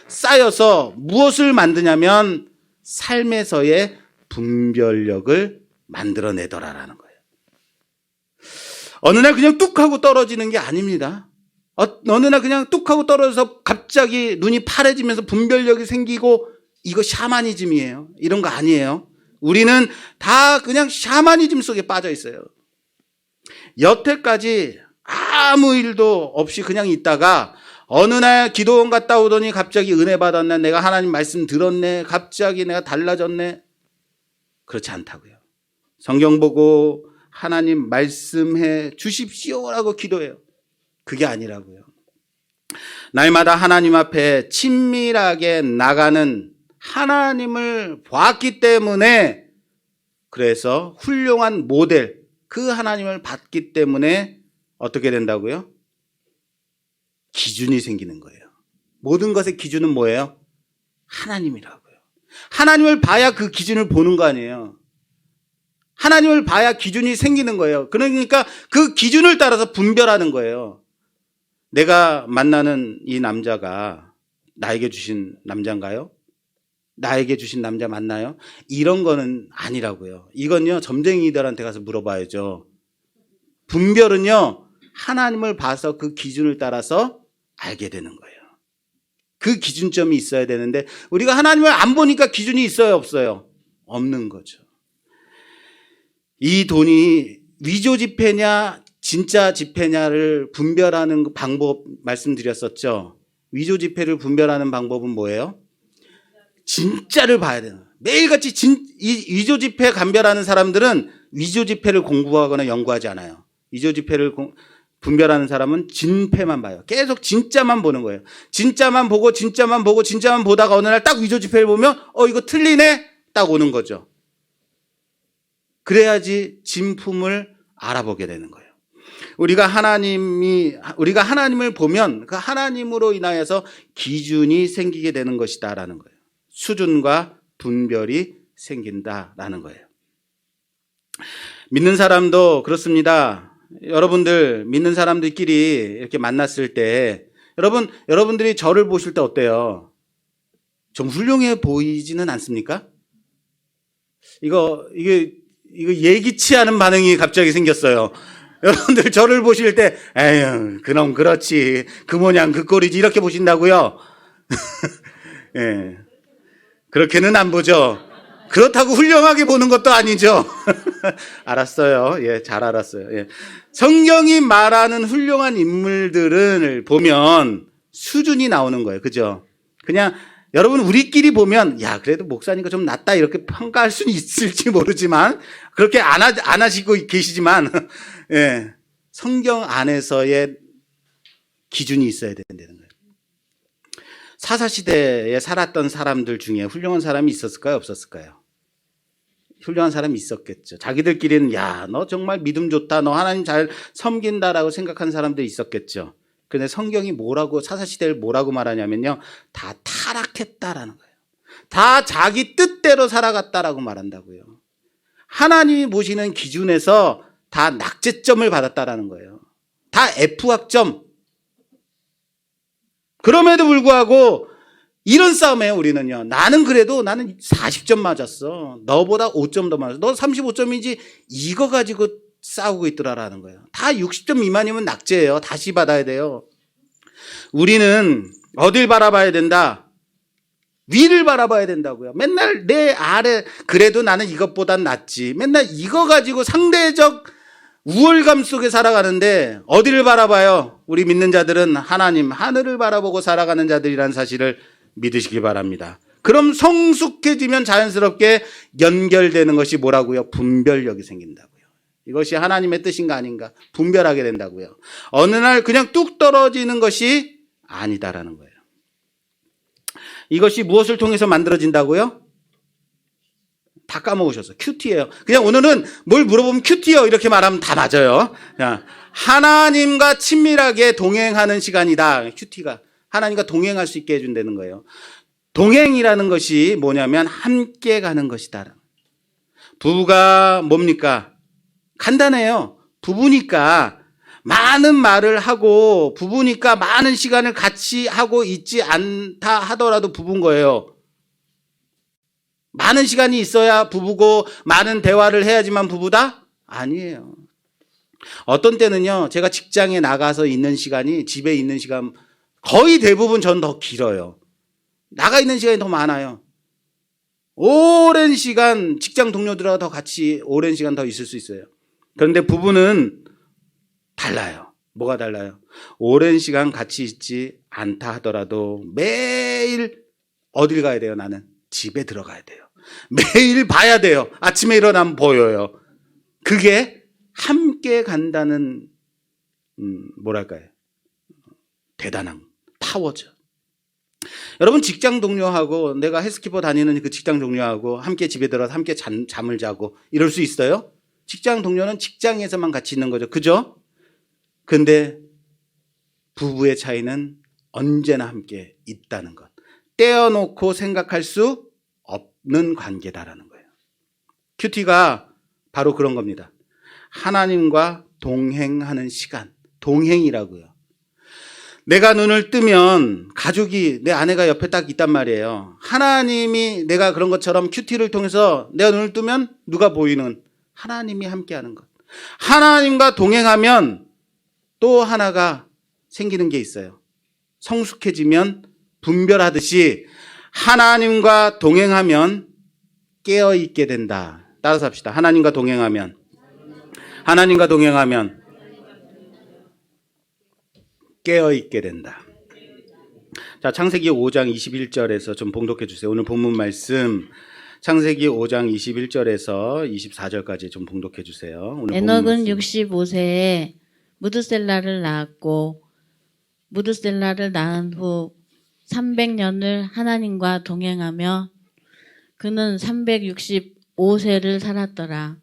쌓여서 무엇을 만드냐면 삶에서의 분별력을 만들어내더라라는 거예요. 어느 날 그냥 뚝 하고 떨어지는 게 아닙니다. 어느 날 그냥 뚝 하고 떨어져서 갑자기 눈이 파래지면서 분별력이 생기고 이거 샤머니즘이에요. 이런 거 아니에요. 우리는 다 그냥 샤머니즘 속에 빠져 있어요. 여태까지 아무 일도 없이 그냥 있다가 어느 날 기도원 갔다 오더니 갑자기 은혜 받았네. 내가 하나님 말씀 들었네. 갑자기 내가 달라졌네. 그렇지 않다고요. 성경 보고 하나님 말씀해 주십시오라고 기도해요. 그게 아니라고요. 날마다 하나님 앞에 친밀하게 나가는 하나님을 봤기 때문에, 그래서 훌륭한 모델, 그 하나님을 봤기 때문에 어떻게 된다고요? 기준이 생기는 거예요. 모든 것의 기준은 뭐예요? 하나님이라고요. 하나님을 봐야 그 기준을 보는 거 아니에요. 하나님을 봐야 기준이 생기는 거예요. 그러니까 그 기준을 따라서 분별하는 거예요. 내가 만나는 이 남자가 나에게 주신 남자인가요? 나에게 주신 남자 맞나요? 이런 거는 아니라고요. 이건요, 점쟁이들한테 가서 물어봐야죠. 분별은요, 하나님을 봐서 그 기준을 따라서 알게 되는 거예요. 그 기준점이 있어야 되는데 우리가 하나님을 안 보니까 기준이 있어요, 없어요? 없는 거죠. 이 돈이 위조 지폐냐 진짜 지폐냐를 분별하는 방법 말씀드렸었죠. 위조 지폐를 분별하는 방법은 뭐예요? 진짜를 봐야 되는 거예요. 매일같이 이 위조 지폐 감별하는 사람들은 위조 지폐를 공부하거나 연구하지 않아요. 위조 지폐를 분별하는 사람은 진폐만 봐요. 계속 진짜만 보는 거예요. 진짜만 보고 보다가 어느 날 딱 위조 지폐를 보면 이거 틀리네 딱 오는 거죠. 그래야지 진품을 알아보게 되는 거예요. 우리가 하나님을 보면 그 하나님으로 인하여서 기준이 생기게 되는 것이다라는 거예요. 수준과 분별이 생긴다라는 거예요. 믿는 사람도 그렇습니다. 여러분들 믿는 사람들끼리 이렇게 만났을 때 여러분들이 저를 보실 때 어때요? 좀 훌륭해 보이지는 않습니까? 이게 예기치 않은 반응이 갑자기 생겼어요. 여러분들 저를 보실 때 에휴 그놈 그렇지 그 모양 그 꼴이지 이렇게 보신다고요? 예, 그렇게는 안 보죠. 그렇다고 훌륭하게 보는 것도 아니죠. 알았어요. 예, 잘 알았어요. 예. 성경이 말하는 훌륭한 인물들을 보면 수준이 나오는 거예요. 그죠? 그냥 여러분 우리끼리 보면 야 그래도 목사니까 좀 낫다 이렇게 평가할 수는 있을지 모르지만 그렇게 안 하시고 계시지만 예, 성경 안에서의 기준이 있어야 된다는 거예요. 사사시대에 살았던 사람들 중에 훌륭한 사람이 있었을까요? 없었을까요? 훌륭한 사람이 있었겠죠. 자기들끼리는 야, 너 정말 믿음 좋다. 너 하나님 잘 섬긴다라고 생각한 사람들이 있었겠죠. 그런데 성경이 사사시대를 뭐라고 말하냐면요. 다 타락했다라는 거예요. 다 자기 뜻대로 살아갔다라고 말한다고요. 하나님이 보시는 기준에서 다 낙제점을 받았다라는 거예요. 다 F학점. 그럼에도 불구하고 이런 싸움이에요, 우리는요. 나는 40점 맞았어. 너보다 5점 더 맞았어. 너 35점이지. 이거 가지고 싸우고 있더라라는 거예요. 다 60점 미만이면 낙제예요. 다시 받아야 돼요. 우리는 어딜 바라봐야 된다? 위를 바라봐야 된다고요. 맨날 내 아래 그래도 나는 이것보단 낫지. 맨날 이거 가지고 상대적 우월감 속에 살아가는데 어디를 바라봐요? 우리 믿는 자들은 하나님, 하늘을 바라보고 살아가는 자들이라는 사실을 믿으시기 바랍니다. 그럼 성숙해지면 자연스럽게 연결되는 것이 뭐라고요? 분별력이 생긴다고요. 이것이 하나님의 뜻인가 아닌가 분별하게 된다고요. 어느 날 그냥 뚝 떨어지는 것이 아니다라는 거예요. 이것이 무엇을 통해서 만들어진다고요? 다 까먹으셨어요. 큐티예요. 그냥 오늘은 뭘 물어보면 큐티요 이렇게 말하면 다 맞아요. 하나님과 친밀하게 동행하는 시간이다. 큐티가 하나님과 동행할 수 있게 해준다는 거예요. 동행이라는 것이 뭐냐면 함께 가는 것이다. 부부가 뭡니까? 간단해요. 부부니까 많은 말을 하고 부부니까 많은 시간을 같이 하고 있지 않다 하더라도 부부인 거예요. 많은 시간이 있어야 부부고 많은 대화를 해야지만 부부다? 아니에요. 어떤 때는요, 제가 직장에 나가서 있는 시간이 집에 있는 시간 거의 대부분 전 더 길어요. 나가 있는 시간이 더 많아요. 오랜 시간 직장 동료들하고 더 같이 오랜 시간 더 있을 수 있어요. 그런데 부부는 달라요. 뭐가 달라요? 오랜 시간 같이 있지 않다 하더라도 매일 어딜 가야 돼요? 나는 집에 들어가야 돼요. 매일 봐야 돼요. 아침에 일어나면 보여요. 그게 함께 간다는 뭐랄까요? 대단한 파워죠. 여러분 직장 동료하고 내가 헬스키퍼 다니는 그 직장 동료하고 함께 집에 들어서 함께 잠을 자고 이럴 수 있어요? 직장 동료는 직장에서만 같이 있는 거죠. 그죠? 근데 부부의 차이는 언제나 함께 있다는 것. 떼어놓고 생각할 수 없는 관계다라는 거예요. 큐티가 바로 그런 겁니다. 하나님과 동행하는 시간. 동행이라고요. 내가 눈을 뜨면 가족이 내 아내가 옆에 딱 있단 말이에요. 하나님이 내가 그런 것처럼 큐티를 통해서 내가 눈을 뜨면 누가 보이는? 하나님이 함께하는 것. 하나님과 동행하면 또 하나가 생기는 게 있어요. 성숙해지면 분별하듯이 하나님과 동행하면 깨어있게 된다. 따라서 합시다. 하나님과 동행하면 깨어있게 된다. 자, 창세기 5장 21절에서 좀 봉독해 주세요. 오늘 본문 말씀 창세기 5장 21절에서 24절까지 좀 봉독해 주세요. 오늘 에녹은 65세에 무드셀라를 낳았고 무드셀라를 낳은 후 300년을 하나님과 동행하며 그는 365세를 살았더라.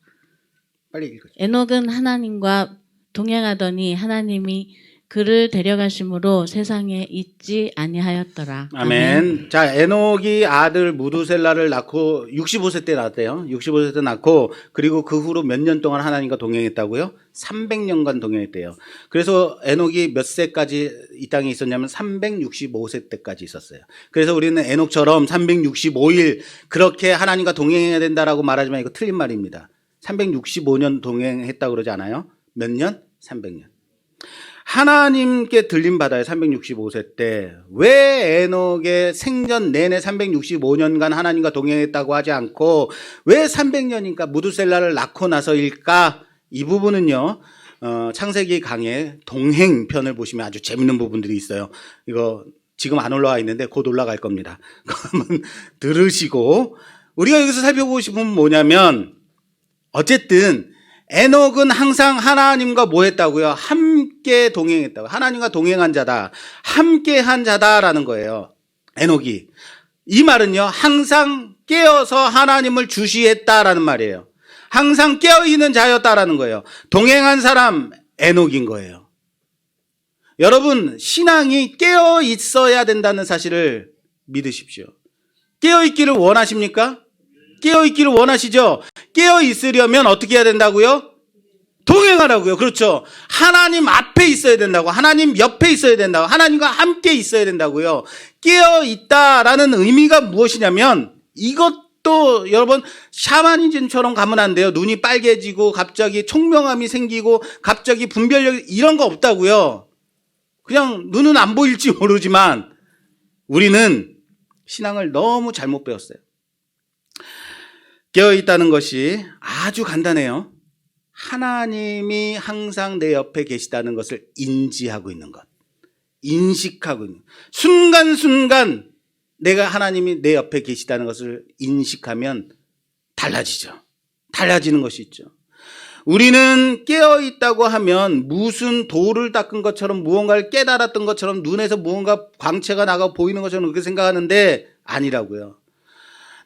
빨리 읽어줘. 에녹은 하나님과 동행하더니 하나님이 그를 데려가심으로 세상에 있지 아니하였더라. 아멘. 자, 에녹이 아들 무두셀라를 낳고 65세 때 낳았대요. 65세 때 낳고 그리고 그 후로 몇 년 동안 하나님과 동행했다고요? 300년간 동행했대요. 그래서 에녹이 몇 세까지 이 땅에 있었냐면 365세 때까지 있었어요. 그래서 우리는 에녹처럼 365일 그렇게 하나님과 동행해야 된다라고 말하지만 이거 틀린 말입니다. 365년 동행했다고 그러지 않아요? 몇 년? 300년. 하나님께 들림받아요. 365세 때. 왜 에녹의 생전 내내 365년간 하나님과 동행했다고 하지 않고 왜 300년인가 무두셀라를 낳고 나서일까? 이 부분은요. 창세기 강의 동행편을 보시면 아주 재밌는 부분들이 있어요. 이거 지금 안 올라와 있는데 곧 올라갈 겁니다. 그러면 들으시고 우리가 여기서 살펴보고 싶은 건 뭐냐면 어쨌든 에녹은 항상 하나님과 뭐 했다고요? 함께 동행했다고. 하나님과 동행한 자다. 함께한 자다라는 거예요. 에녹이. 이 말은요. 항상 깨어서 하나님을 주시했다라는 말이에요. 항상 깨어있는 자였다라는 거예요. 동행한 사람 에녹인 거예요. 여러분 신앙이 깨어 있어야 된다는 사실을 믿으십시오. 깨어 있기를 원하십니까? 깨어 있기를 원하시죠? 깨어 있으려면 어떻게 해야 된다고요? 동행하라고요. 그렇죠. 하나님 앞에 있어야 된다고. 하나님 옆에 있어야 된다고. 하나님과 함께 있어야 된다고요. 깨어 있다라는 의미가 무엇이냐면 이것도 여러분 샤머니즘처럼 가면 안 돼요. 눈이 빨개지고 갑자기 총명함이 생기고 갑자기 분별력 이런 거 없다고요. 그냥 눈은 안 보일지 모르지만 우리는 신앙을 너무 잘못 배웠어요. 깨어있다는 것이 아주 간단해요. 하나님이 항상 내 옆에 계시다는 것을 인지하고 있는 것. 인식하고 있는 것. 순간순간 내가 하나님이 내 옆에 계시다는 것을 인식하면 달라지죠. 달라지는 것이 있죠. 우리는 깨어있다고 하면 무슨 돌을 닦은 것처럼 무언가를 깨달았던 것처럼 눈에서 무언가 광채가 나가 보이는 것처럼 그렇게 생각하는데 아니라고요.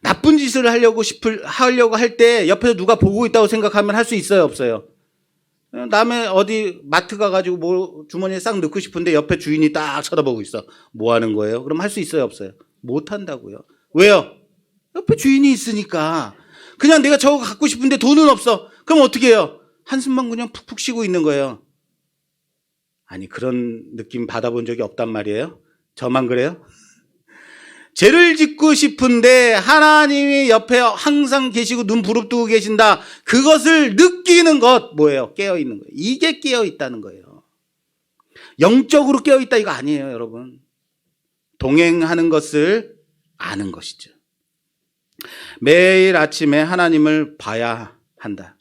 나쁜 짓을 하려고 할 때 옆에서 누가 보고 있다고 생각하면 할 수 있어요, 없어요? 남의 어디 마트 가가지고 뭐 주머니에 싹 넣고 싶은데 옆에 주인이 딱 쳐다보고 있어. 뭐 하는 거예요? 그럼 할 수 있어요, 없어요? 못한다고요. 왜요? 옆에 주인이 있으니까. 그냥 내가 저거 갖고 싶은데 돈은 없어. 그럼 어떻게 해요? 한숨만 그냥 푹푹 쉬고 있는 거예요. 아니, 그런 느낌 받아본 적이 없단 말이에요. 저만 그래요? 죄를 짓고 싶은데 하나님이 옆에 항상 계시고 눈 부릅뜨고 계신다. 그것을 느끼는 것 뭐예요? 깨어있는 거예요. 이게 깨어있다는 거예요. 영적으로 깨어있다 이거 아니에요, 여러분. 동행하는 것을 아는 것이죠. 매일 아침에 하나님을 봐야 한다.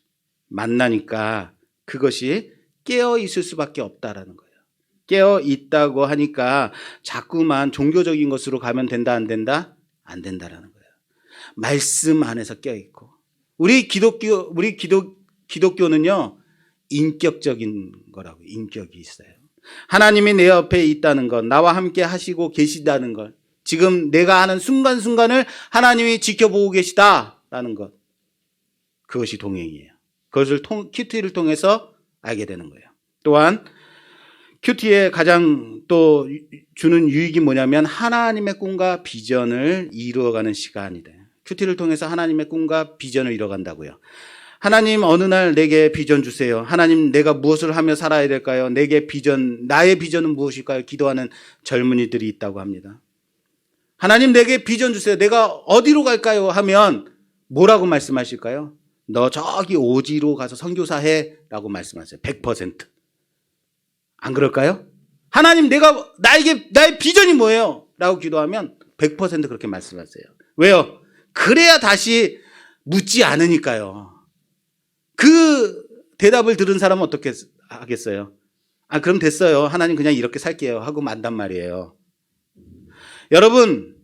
만나니까 그것이 깨어있을 수밖에 없다라는 거예요. 깨어있다고 하니까 자꾸만 종교적인 것으로 가면 된다, 안 된다? 안 된다라는 거예요. 말씀 안에서 깨어있고. 우리 기독교는요, 인격적인 거라고, 인격이 있어요. 하나님이 내 옆에 있다는 것, 나와 함께 하시고 계시다는 것, 지금 내가 하는 순간순간을 하나님이 지켜보고 계시다라는 것, 그것이 동행이에요. 그것을 큐티를 통해서 알게 되는 거예요. 또한 큐티의 가장 또 주는 유익이 뭐냐면 하나님의 꿈과 비전을 이루어가는 시간이 돼요. 큐티를 통해서 하나님의 꿈과 비전을 이뤄간다고요. 하나님 어느 날 내게 비전 주세요. 하나님 내가 무엇을 하며 살아야 될까요? 내게 비전, 나의 비전은 무엇일까요? 기도하는 젊은이들이 있다고 합니다. 하나님 내게 비전 주세요. 내가 어디로 갈까요? 하면 뭐라고 말씀하실까요? 너 저기 오지로 가서 선교사 해 라고 말씀하세요. 100%. 안 그럴까요? 하나님 나의 비전이 뭐예요? 라고 기도하면 100% 그렇게 말씀하세요. 왜요? 그래야 다시 묻지 않으니까요. 그 대답을 들은 사람은 어떻게 하겠어요? 아, 그럼 됐어요. 하나님 그냥 이렇게 살게요. 하고 만단 말이에요. 여러분,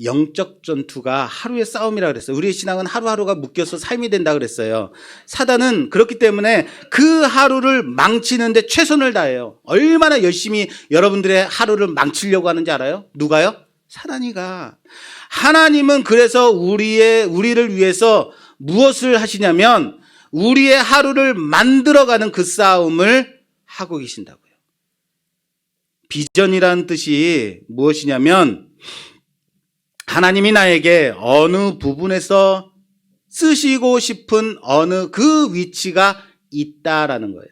영적 전투가 하루의 싸움이라 그랬어요. 우리의 신앙은 하루하루가 묶여서 삶이 된다 그랬어요. 사단은 그렇기 때문에 그 하루를 망치는데 최선을 다해요. 얼마나 열심히 여러분들의 하루를 망치려고 하는지 알아요? 누가요? 사단이가. 하나님은 그래서 우리를 위해서 무엇을 하시냐면 우리의 하루를 만들어가는 그 싸움을 하고 계신다고요. 비전이라는 뜻이 무엇이냐면 하나님이 나에게 어느 부분에서 쓰시고 싶은 어느 그 위치가 있다라는 거예요.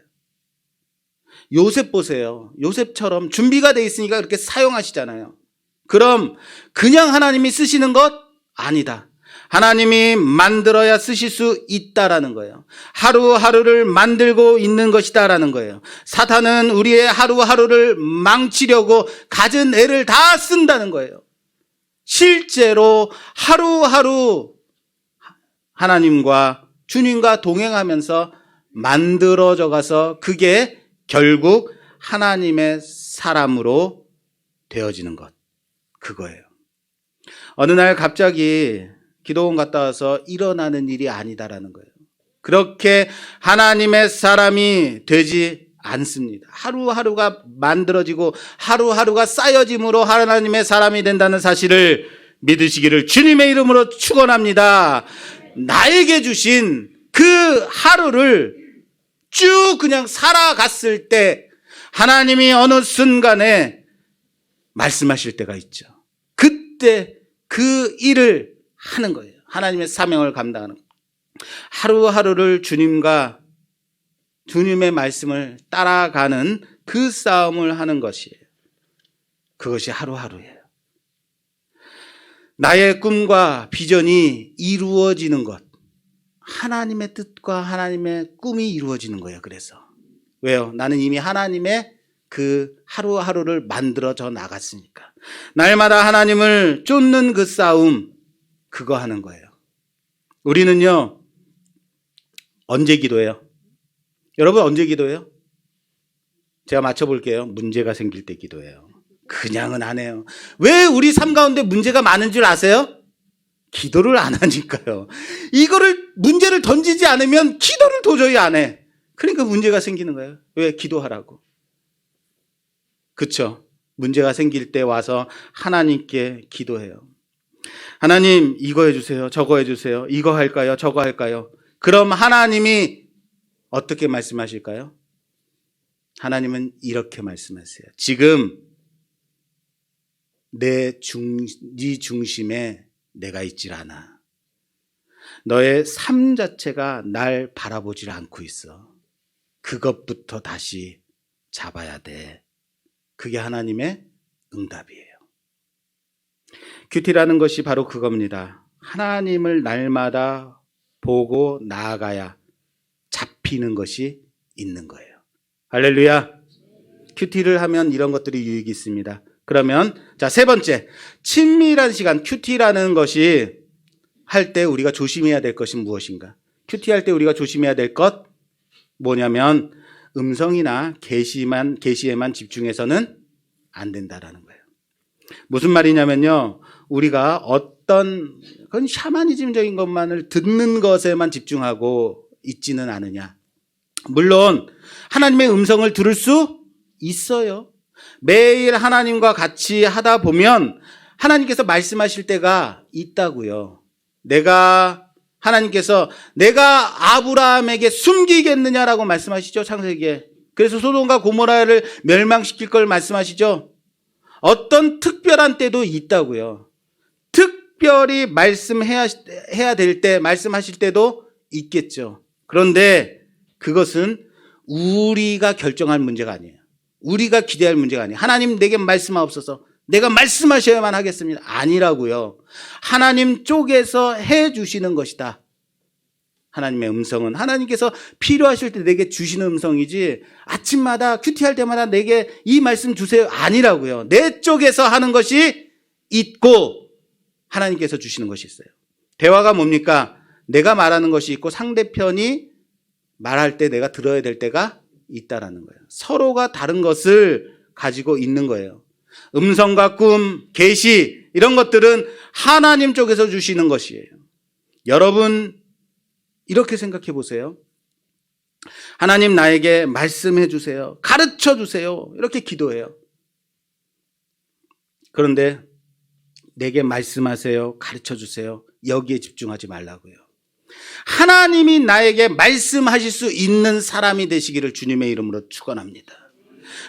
요셉 보세요. 요셉처럼 준비가 돼 있으니까 그렇게 사용하시잖아요. 그럼 그냥 하나님이 쓰시는 것? 아니다. 하나님이 만들어야 쓰실 수 있다라는 거예요. 하루하루를 만들고 있는 것이다라는 거예요. 사탄은 우리의 하루하루를 망치려고 가진 애를 다 쓴다는 거예요. 실제로 하루하루 하나님과 주님과 동행하면서 만들어져 가서 그게 결국 하나님의 사람으로 되어지는 것. 그거예요. 어느 날 갑자기 기도원 갔다 와서 일어나는 일이 아니다라는 거예요. 그렇게 하나님의 사람이 되지 않습니다. 하루하루가 만들어지고 하루하루가 쌓여짐으로 하나님의 사람이 된다는 사실을 믿으시기를 주님의 이름으로 축원합니다. 나에게 주신 그 하루를 쭉 그냥 살아갔을 때 하나님이 어느 순간에 말씀하실 때가 있죠. 그때 그 일을 하는 거예요. 하나님의 사명을 감당하는 거예요. 하루하루를 주님의 말씀을 따라가는 그 싸움을 하는 것이에요. 그것이 하루하루예요. 나의 꿈과 비전이 이루어지는 것. 하나님의 뜻과 하나님의 꿈이 이루어지는 거예요. 그래서. 왜요? 나는 이미 하나님의 그 하루하루를 만들어져 나갔으니까. 날마다 하나님을 쫓는 그 싸움, 그거 하는 거예요. 우리는요, 언제 기도해요? 여러분 언제 기도해요? 제가 맞춰볼게요. 문제가 생길 때 기도해요. 그냥은 안 해요. 왜 우리 삶 가운데 문제가 많은 줄 아세요? 기도를 안 하니까요. 문제를 던지지 않으면 기도를 도저히 안 해. 그러니까 문제가 생기는 거예요. 왜? 기도하라고. 그렇죠? 문제가 생길 때 와서 하나님께 기도해요. 하나님 이거 해주세요. 저거 해주세요. 이거 할까요? 저거 할까요? 그럼 하나님이 어떻게 말씀하실까요? 하나님은 이렇게 말씀하세요. 지금 네 중심에 내가 있질 않아. 너의 삶 자체가 날 바라보질 않고 있어. 그것부터 다시 잡아야 돼. 그게 하나님의 응답이에요. 큐티라는 것이 바로 그겁니다. 하나님을 날마다 보고 나아가야 잡히는 것이 있는 거예요. 할렐루야. 큐티를 하면 이런 것들이 유익이 있습니다. 그러면 자, 세 번째, 친밀한 시간. 큐티라는 것이 할 때 우리가 조심해야 될 것이 무엇인가? 큐티할 때 우리가 조심해야 될 것 뭐냐면 음성이나 계시에만 집중해서는 안 된다라는 거예요. 무슨 말이냐면요, 우리가 어떤 그건 샤머니즘적인 것만을 듣는 것에만 집중하고 있지는 않으냐. 물론 하나님의 음성을 들을 수 있어요. 매일 하나님과 같이 하다 보면 하나님께서 말씀하실 때가 있다고요. 하나님께서 내가 아브라함에게 숨기겠느냐라고 말씀하시죠, 창세기에. 그래서 소돔과 고모라를 멸망시킬 걸 말씀하시죠. 어떤 특별한 때도 있다고요. 특별히 말씀해야 될 때, 말씀하실 때도 있겠죠. 그런데 그것은 우리가 결정할 문제가 아니에요. 우리가 기대할 문제가 아니에요. 하나님 내게 말씀하옵소서. 내가 말씀하셔야만 하겠습니다. 아니라고요. 하나님 쪽에서 해 주시는 것이다. 하나님의 음성은 하나님께서 필요하실 때 내게 주시는 음성이지, 아침마다 큐티할 때마다 내게 이 말씀 주세요 아니라고요. 내 쪽에서 하는 것이 있고 하나님께서 주시는 것이 있어요. 대화가 뭡니까? 내가 말하는 것이 있고 상대편이 말할 때 내가 들어야 될 때가 있다라는 거예요. 서로가 다른 것을 가지고 있는 거예요. 음성과 꿈, 계시 이런 것들은 하나님 쪽에서 주시는 것이에요. 여러분 이렇게 생각해 보세요. 하나님 나에게 말씀해 주세요. 가르쳐 주세요. 이렇게 기도해요. 그런데 내게 말씀하세요. 가르쳐 주세요. 여기에 집중하지 말라고요. 하나님이 나에게 말씀하실 수 있는 사람이 되시기를 주님의 이름으로 축원합니다.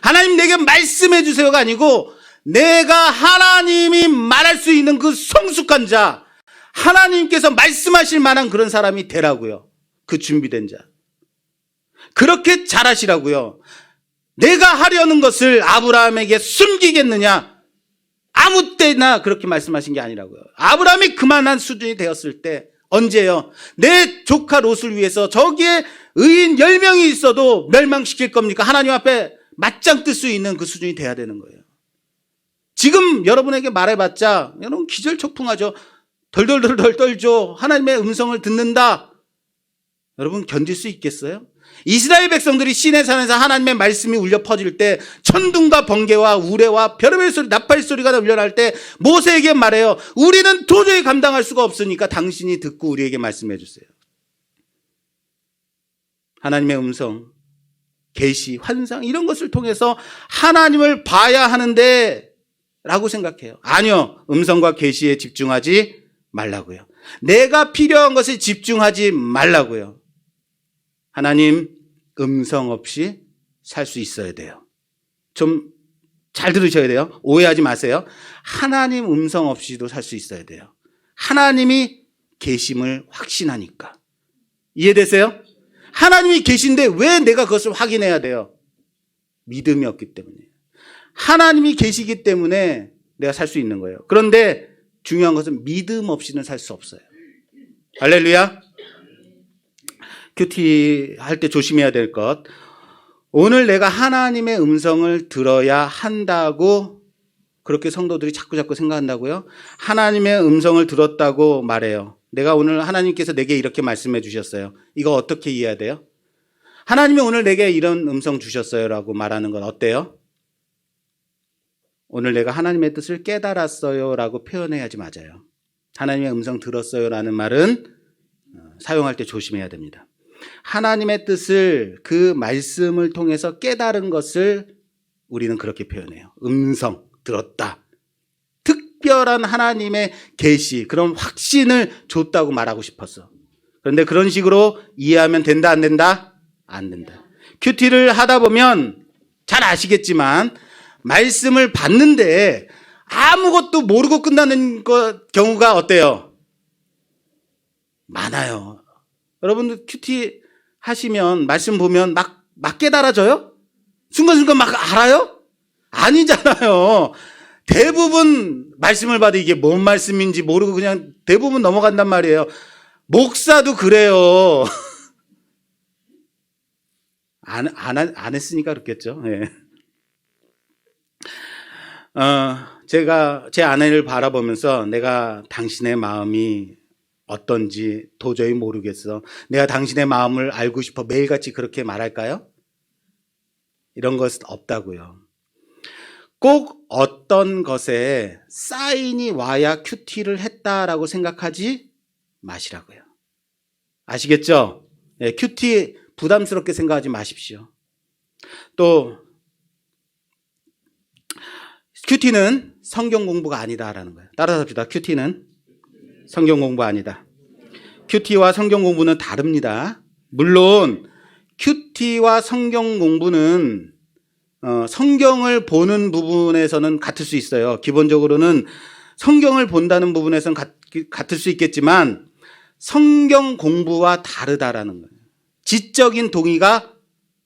하나님 내게 말씀해 주세요가 아니고 내가 하나님이 말할 수 있는 그 성숙한 자, 하나님께서 말씀하실 만한 그런 사람이 되라고요. 그 준비된 자. 그렇게 잘하시라고요. 내가 하려는 것을 아브라함에게 숨기겠느냐? 아무 때나 그렇게 말씀하신 게 아니라고요. 아브라함이 그만한 수준이 되었을 때, 언제요? 내 조카 롯을 위해서 저기에 의인 10명이 있어도 멸망시킬 겁니까? 하나님 앞에 맞짱 뜰 수 있는 그 수준이 돼야 되는 거예요. 지금 여러분에게 말해봤자 여러분 기절초풍하죠. 덜덜덜 떨죠. 하나님의 음성을 듣는다. 여러분 견딜 수 있겠어요? 이스라엘 백성들이 시내 산에서 하나님의 말씀이 울려 퍼질 때, 천둥과 번개와 우레와 별의별 소리, 나팔 소리가 울려날 때 모세에게 말해요. 우리는 도저히 감당할 수가 없으니까 당신이 듣고 우리에게 말씀해 주세요. 하나님의 음성, 계시, 환상 이런 것을 통해서 하나님을 봐야 하는데 라고 생각해요. 아니요. 음성과 계시에 집중하지 말라고요. 내가 필요한 것에 집중하지 말라고요. 하나님 음성 없이 살 수 있어야 돼요. 좀 잘 들으셔야 돼요. 오해하지 마세요. 하나님 음성 없이도 살 수 있어야 돼요. 하나님이 계심을 확신하니까. 이해되세요? 하나님이 계신데 왜 내가 그것을 확인해야 돼요? 믿음이 없기 때문에. 하나님이 계시기 때문에 내가 살 수 있는 거예요. 그런데 중요한 것은 믿음 없이는 살 수 없어요. 할렐루야. 큐티 할 때 조심해야 될 것. 오늘 내가 하나님의 음성을 들어야 한다고 그렇게 성도들이 자꾸 생각한다고요? 하나님의 음성을 들었다고 말해요. 내가 오늘 하나님께서 내게 이렇게 말씀해 주셨어요. 이거 어떻게 이해해야 돼요? 하나님이 오늘 내게 이런 음성 주셨어요 라고 말하는 건 어때요? 오늘 내가 하나님의 뜻을 깨달았어요 라고 표현해야지 맞아요. 하나님의 음성 들었어요 라는 말은 사용할 때 조심해야 됩니다. 하나님의 뜻을 그 말씀을 통해서 깨달은 것을 우리는 그렇게 표현해요. 음성 들었다. 특별한 하나님의 계시, 그런 확신을 줬다고 말하고 싶었어. 그런데 그런 식으로 이해하면 된다 안 된다? 안 된다. 큐티를 하다 보면 잘 아시겠지만 말씀을 받는데 아무것도 모르고 끝나는 경우가 어때요? 많아요. 여러분들 큐티 하시면 말씀 보면 막 깨달아져요? 순간순간 막 알아요? 아니잖아요. 대부분 말씀을 봐도 이게 뭔 말씀인지 모르고 그냥 대부분 넘어간단 말이에요. 목사도 그래요. 안 했으니까 그렇겠죠. 네. 제가 제 아내를 바라보면서 내가 당신의 마음이 어떤지 도저히 모르겠어. 내가 당신의 마음을 알고 싶어. 매일같이 그렇게 말할까요? 이런 것은 없다고요. 꼭 어떤 것에 사인이 와야 큐티를 했다라고 생각하지 마시라고요. 아시겠죠? 네, 큐티 부담스럽게 생각하지 마십시오. 또 큐티는 성경 공부가 아니다라는 거예요. 따라서 합시다. 큐티는 성경 공부 아니다. 큐티와 성경 공부는 다릅니다. 물론 큐티와 성경 공부는 성경을 보는 부분에서는 같을 수 있어요. 기본적으로는 성경을 본다는 부분에서는 같을 수 있겠지만 성경 공부와 다르다라는 거예요. 지적인 동의가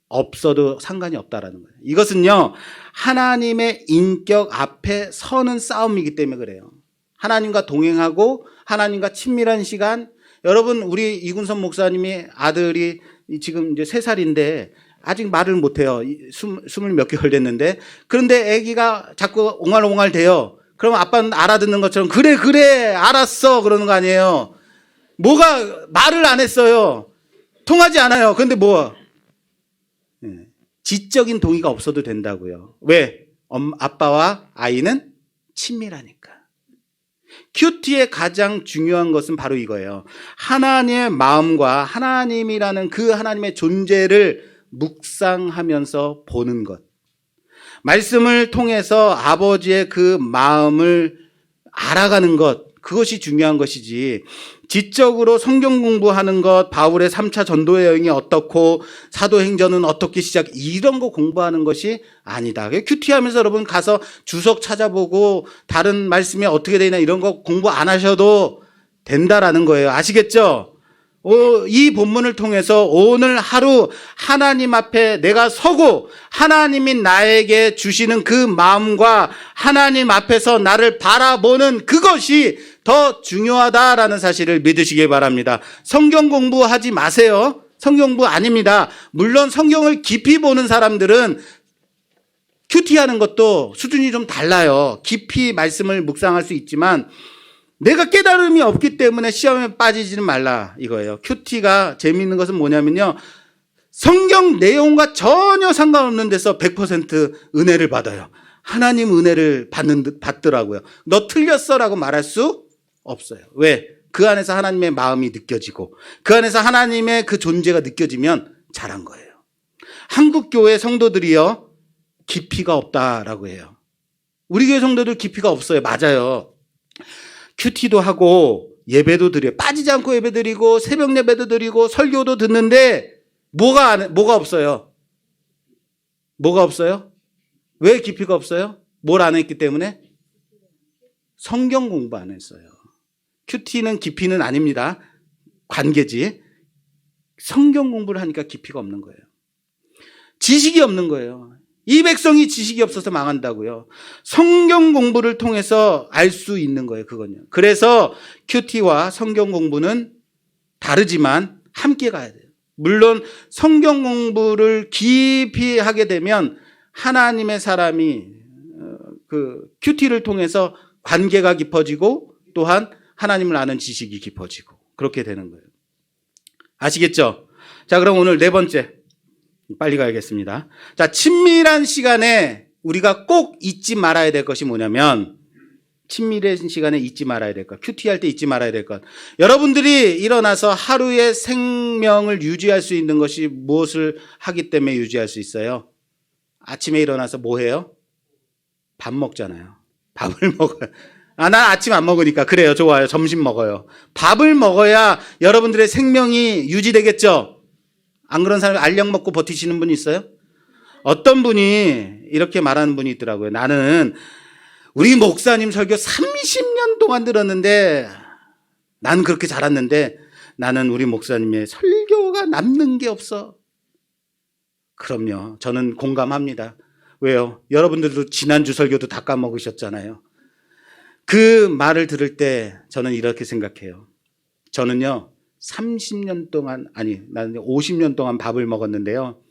없어도 상관이 없다라는 거예요. 이것은요, 하나님의 인격 앞에 서는 싸움이기 때문에 그래요. 하나님과 동행하고 하나님과 친밀한 시간. 여러분, 우리 이군선 목사님이 아들이 지금 이제 3살인데 아직 말을 못해요. 20몇 개월 됐는데. 그런데 아기가 자꾸 옹알옹알 대요. 그럼 아빠는 알아듣는 것처럼 그래 알았어 그러는 거 아니에요. 뭐가 말을 안 했어요. 통하지 않아요. 그런데 지적인 동의가 없어도 된다고요. 왜? 아빠와 아이는 친밀하니까. 큐티의 가장 중요한 것은 바로 이거예요. 하나님의 마음과 하나님이라는 그 하나님의 존재를 묵상하면서 보는 것. 말씀을 통해서 아버지의 그 마음을 알아가는 것. 그것이 중요한 것이지, 지적으로 성경 공부하는 것, 바울의 3차 전도 여행이 어떻고 사도행전은 어떻게 이런 거 공부하는 것이 아니다. 큐티하면서 여러분 가서 주석 찾아보고 다른 말씀이 어떻게 되나 이런 거 공부 안 하셔도 된다라는 거예요. 아시겠죠? 이 본문을 통해서 오늘 하루 하나님 앞에 내가 서고 하나님이 나에게 주시는 그 마음과 하나님 앞에서 나를 바라보는 그것이 더 중요하다라는 사실을 믿으시기 바랍니다. 성경 공부하지 마세요. 성경 공부 아닙니다. 물론 성경을 깊이 보는 사람들은 큐티하는 것도 수준이 좀 달라요. 깊이 말씀을 묵상할 수 있지만 내가 깨달음이 없기 때문에 시험에 빠지지는 말라 이거예요. 큐티가 재미있는 것은 뭐냐면요, 성경 내용과 전혀 상관없는 데서 100% 은혜를 받아요. 하나님 은혜를 받더라고요. 너 틀렸어라고 말할 수 없어요. 왜? 그 안에서 하나님의 마음이 느껴지고 그 안에서 하나님의 그 존재가 느껴지면 잘한 거예요. 한국 교회 성도들이요, 깊이가 없다라고 해요. 우리 교회 성도들 깊이가 없어요. 맞아요. 큐티도 하고 예배도 드려요. 빠지지 않고 예배 드리고 새벽 예배도 드리고 설교도 듣는데 뭐가 없어요? 뭐가 없어요? 왜 깊이가 없어요? 뭘 안 했기 때문에? 성경 공부 안 했어요. 큐티는 깊이는 아닙니다. 관계지. 성경 공부를 하니까 깊이가 없는 거예요. 지식이 없는 거예요. 이 백성이 지식이 없어서 망한다고요. 성경 공부를 통해서 알 수 있는 거예요, 그건요. 그래서 큐티와 성경 공부는 다르지만 함께 가야 돼요. 물론 성경 공부를 깊이 하게 되면 하나님의 사람이 그 큐티를 통해서 관계가 깊어지고 또한 하나님을 아는 지식이 깊어지고 그렇게 되는 거예요. 아시겠죠? 자, 그럼 오늘 4번째. 빨리 가야겠습니다. 자, 친밀한 시간에 우리가 꼭 잊지 말아야 될 것이 뭐냐면, 친밀한 시간에 잊지 말아야 될 것, 큐티할 때 잊지 말아야 될 것. 여러분들이 일어나서 하루의 생명을 유지할 수 있는 것이 무엇을 하기 때문에 유지할 수 있어요? 아침에 일어나서 뭐 해요? 밥 먹잖아요. 밥을 먹어요. 난 아침 안 먹으니까. 그래요. 좋아요. 점심 먹어요. 밥을 먹어야 여러분들의 생명이 유지되겠죠? 안 그런 사람이 알약 먹고 버티시는 분이 있어요? 어떤 분이 이렇게 말하는 분이 있더라고요. 나는 우리 목사님 설교 30년 동안 들었는데 난 그렇게 자랐는데 나는 우리 목사님의 설교가 남는 게 없어. 그럼요. 저는 공감합니다. 왜요? 여러분들도 지난주 설교도 다 까먹으셨잖아요. 그 말을 들을 때 저는 이렇게 생각해요. 저는요, 30년 동안, 아니, 나는 50년 동안 밥을 먹었는데요.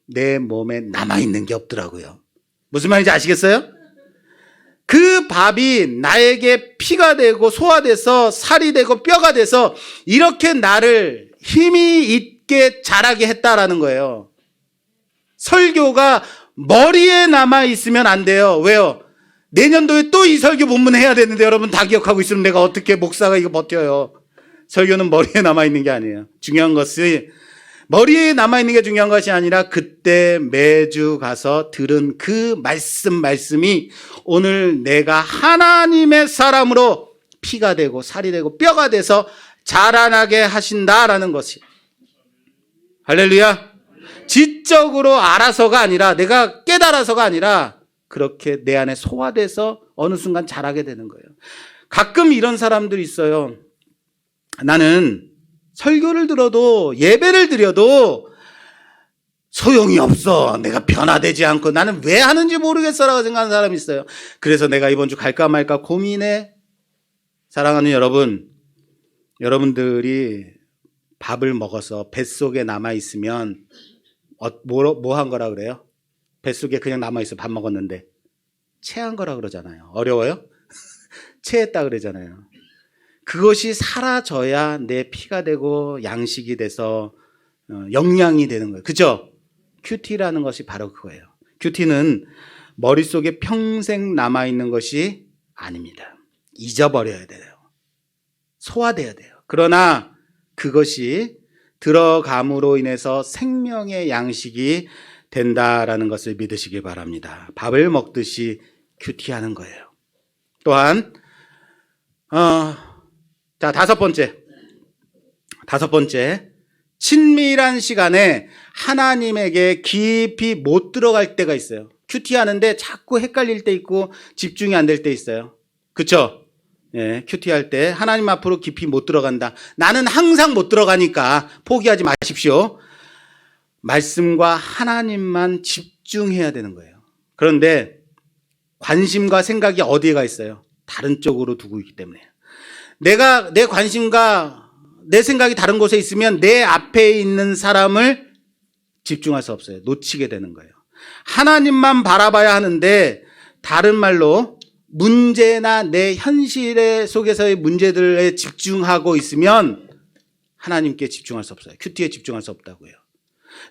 내 몸에 남아있는 게 없더라고요. 무슨 말인지 아시겠어요? 그 밥이 나에게 피가 되고 소화돼서 살이 되고 뼈가 돼서 이렇게 나를 힘이 있게 자라게 했다라는 거예요. 설교가 머리에 남아있으면 안 돼요. 왜요? 내년도에 또 이 설교 본문 해야 되는데 여러분 다 기억하고 있으면 내가 어떻게 목사가 이거 버텨요. 설교는 머리에 남아있는 게 아니에요. 중요한 것은 머리에 남아있는 게 중요한 것이 아니라 그때 매주 가서 들은 그 말씀이 오늘 내가 하나님의 사람으로 피가 되고 살이 되고 뼈가 돼서 자라나게 하신다라는 것이. 할렐루야. 지적으로 알아서가 아니라 내가 깨달아서가 아니라 그렇게 내 안에 소화돼서 어느 순간 자라게 되는 거예요. 가끔 이런 사람들이 있어요. 나는 설교를 들어도 예배를 드려도 소용이 없어. 내가 변화되지 않고 나는 왜 하는지 모르겠어라고 생각하는 사람이 있어요. 그래서 내가 이번 주 갈까 말까 고민해. 사랑하는 여러분, 여러분들이 밥을 먹어서 뱃속에 남아있으면 뭐 한 거라 그래요? 뱃속에 그냥 남아있어. 밥 먹었는데 체한 거라 그러잖아요. 어려워요? 체했다 그러잖아요. 그것이 사라져야 내 피가 되고 양식이 돼서 영양이 되는 거예요. 그죠? 큐티라는 것이 바로 그거예요. 큐티는 머릿속에 평생 남아있는 것이 아닙니다. 잊어버려야 돼요. 소화돼야 돼요. 그러나 그것이 들어감으로 인해서 생명의 양식이 된다라는 것을 믿으시기 바랍니다. 밥을 먹듯이 큐티하는 거예요. 또한 자, 다섯 번째. 친밀한 시간에 하나님에게 깊이 못 들어갈 때가 있어요. 큐티하는데 자꾸 헷갈릴 때 있고 집중이 안 될 때 있어요. 그쵸? 예, 큐티할 때 하나님 앞으로 깊이 못 들어간다. 나는 항상 못 들어가니까 포기하지 마십시오. 말씀과 하나님만 집중해야 되는 거예요. 그런데 관심과 생각이 어디에 가 있어요? 다른 쪽으로 두고 있기 때문에. 내가 내 관심과 내 생각이 다른 곳에 있으면 내 앞에 있는 사람을 집중할 수 없어요. 놓치게 되는 거예요. 하나님만 바라봐야 하는데 다른 말로 문제나 내 현실 속에서의 문제들에 집중하고 있으면 하나님께 집중할 수 없어요. 큐티에 집중할 수 없다고요.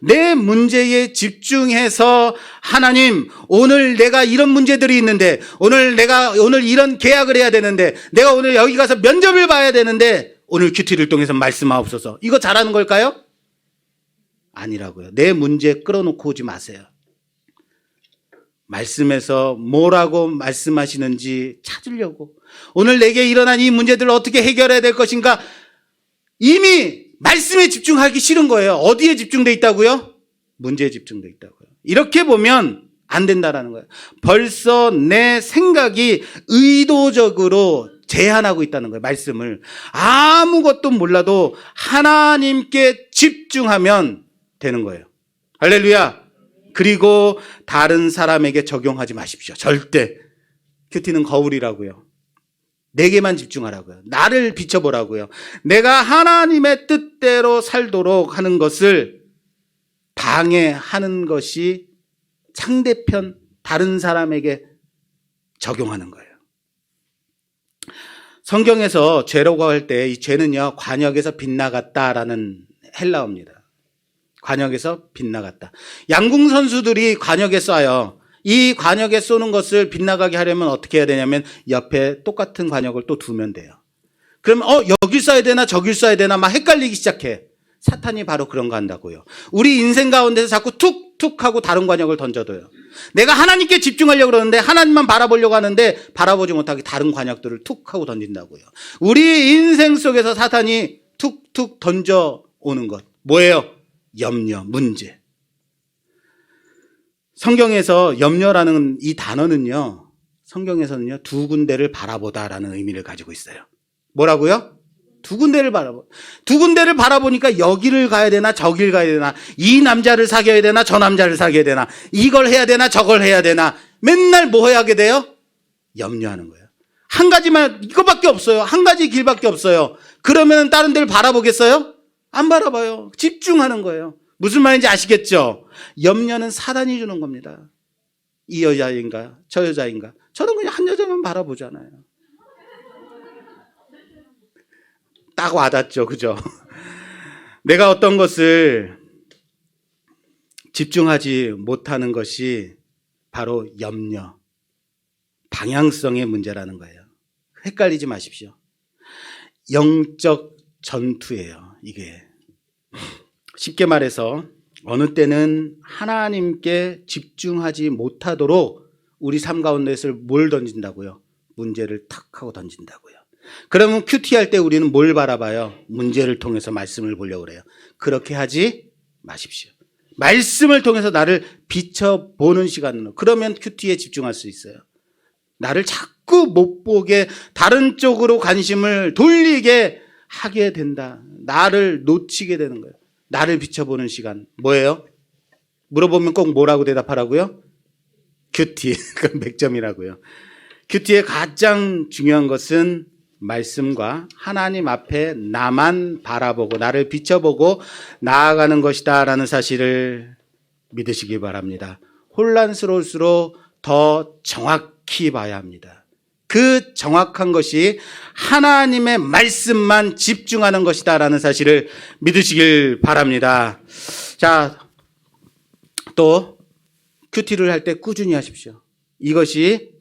내 문제에 집중해서 하나님, 오늘 내가 이런 문제들이 있는데, 오늘 이런 계약을 해야 되는데, 내가 오늘 여기 가서 면접을 봐야 되는데, 오늘 큐티를 통해서 말씀하옵소서. 이거 잘하는 걸까요? 아니라고요. 내 문제 끌어놓고 오지 마세요. 말씀에서 뭐라고 말씀하시는지 찾으려고. 오늘 내게 일어난 이 문제들을 어떻게 해결해야 될 것인가? 이미 말씀에 집중하기 싫은 거예요. 어디에 집중돼 있다고요? 문제에 집중돼 있다고요. 이렇게 보면 안 된다라는 거예요. 벌써 내 생각이 의도적으로 제한하고 있다는 거예요. 말씀을. 아무것도 몰라도 하나님께 집중하면 되는 거예요. 할렐루야. 그리고 다른 사람에게 적용하지 마십시오. 절대. 큐티는 거울이라고요. 내게만 집중하라고요. 나를 비춰보라고요. 내가 하나님의 뜻대로 살도록 하는 것을 방해하는 것이 상대편 다른 사람에게 적용하는 거예요. 성경에서 죄라고 할 때 이 죄는요, 관역에서 빗나갔다라는 헬라어입니다. 관역에서 빗나갔다. 양궁 선수들이 관역에 쏴요. 이 관역에 쏘는 것을 빗나가게 하려면 어떻게 해야 되냐면 옆에 똑같은 관역을 또 두면 돼요. 그럼 여길 쏴야 되나 저길 쏴야 되나 막 헷갈리기 시작해. 사탄이 바로 그런 거 한다고요. 우리 인생 가운데서 자꾸 툭툭 하고 다른 관역을 던져둬요. 내가 하나님께 집중하려고 그러는데 하나님만 바라보려고 하는데 바라보지 못하게 다른 관역들을 툭 하고 던진다고요. 우리 인생 속에서 사탄이 툭툭 던져오는 것. 뭐예요? 염려, 문제. 성경에서 염려라는 이 단어는요, 성경에서는요, 두 군데를 바라보다라는 의미를 가지고 있어요. 뭐라고요? 두 군데를 바라보니까 여기를 가야 되나 저길 가야 되나, 이 남자를 사귀어야 되나 저 남자를 사귀어야 되나, 이걸 해야 되나 저걸 해야 되나, 맨날 뭐 해야 하게 돼요? 염려하는 거예요. 한 가지만, 이거밖에 없어요. 한 가지 길밖에 없어요. 그러면 다른 데를 바라보겠어요? 안 바라봐요. 집중하는 거예요. 무슨 말인지 아시겠죠? 염려는 사단이 주는 겁니다. 이 여자인가 저 여자인가. 저는 그냥 한 여자만 바라보잖아요. 딱 와닿죠. 그죠? 내가 어떤 것을 집중하지 못하는 것이 바로 염려, 방향성의 문제라는 거예요. 헷갈리지 마십시오. 영적 전투예요, 이게. 쉽게 말해서 어느 때는 하나님께 집중하지 못하도록 우리 삶 가운데서 뭘 던진다고요? 문제를 탁 하고 던진다고요. 그러면 큐티 할 때 우리는 뭘 바라봐요? 문제를 통해서 말씀을 보려고 그래요. 그렇게 하지 마십시오. 말씀을 통해서 나를 비춰보는 시간으로. 그러면 큐티에 집중할 수 있어요. 나를 자꾸 못 보게 다른 쪽으로 관심을 돌리게 하게 된다. 나를 놓치게 되는 거예요. 나를 비춰보는 시간. 뭐예요? 물어보면 꼭 뭐라고 대답하라고요? 큐티. 그건 100점이라고요. 큐티의 가장 중요한 것은 말씀과 하나님 앞에 나만 바라보고 나를 비춰보고 나아가는 것이다 라는 사실을 믿으시기 바랍니다. 혼란스러울수록 더 정확히 봐야 합니다. 그 정확한 것이 하나님의 말씀만 집중하는 것이다 라는 사실을 믿으시길 바랍니다. 자, 또 큐티를 할 때 꾸준히 하십시오. 이것이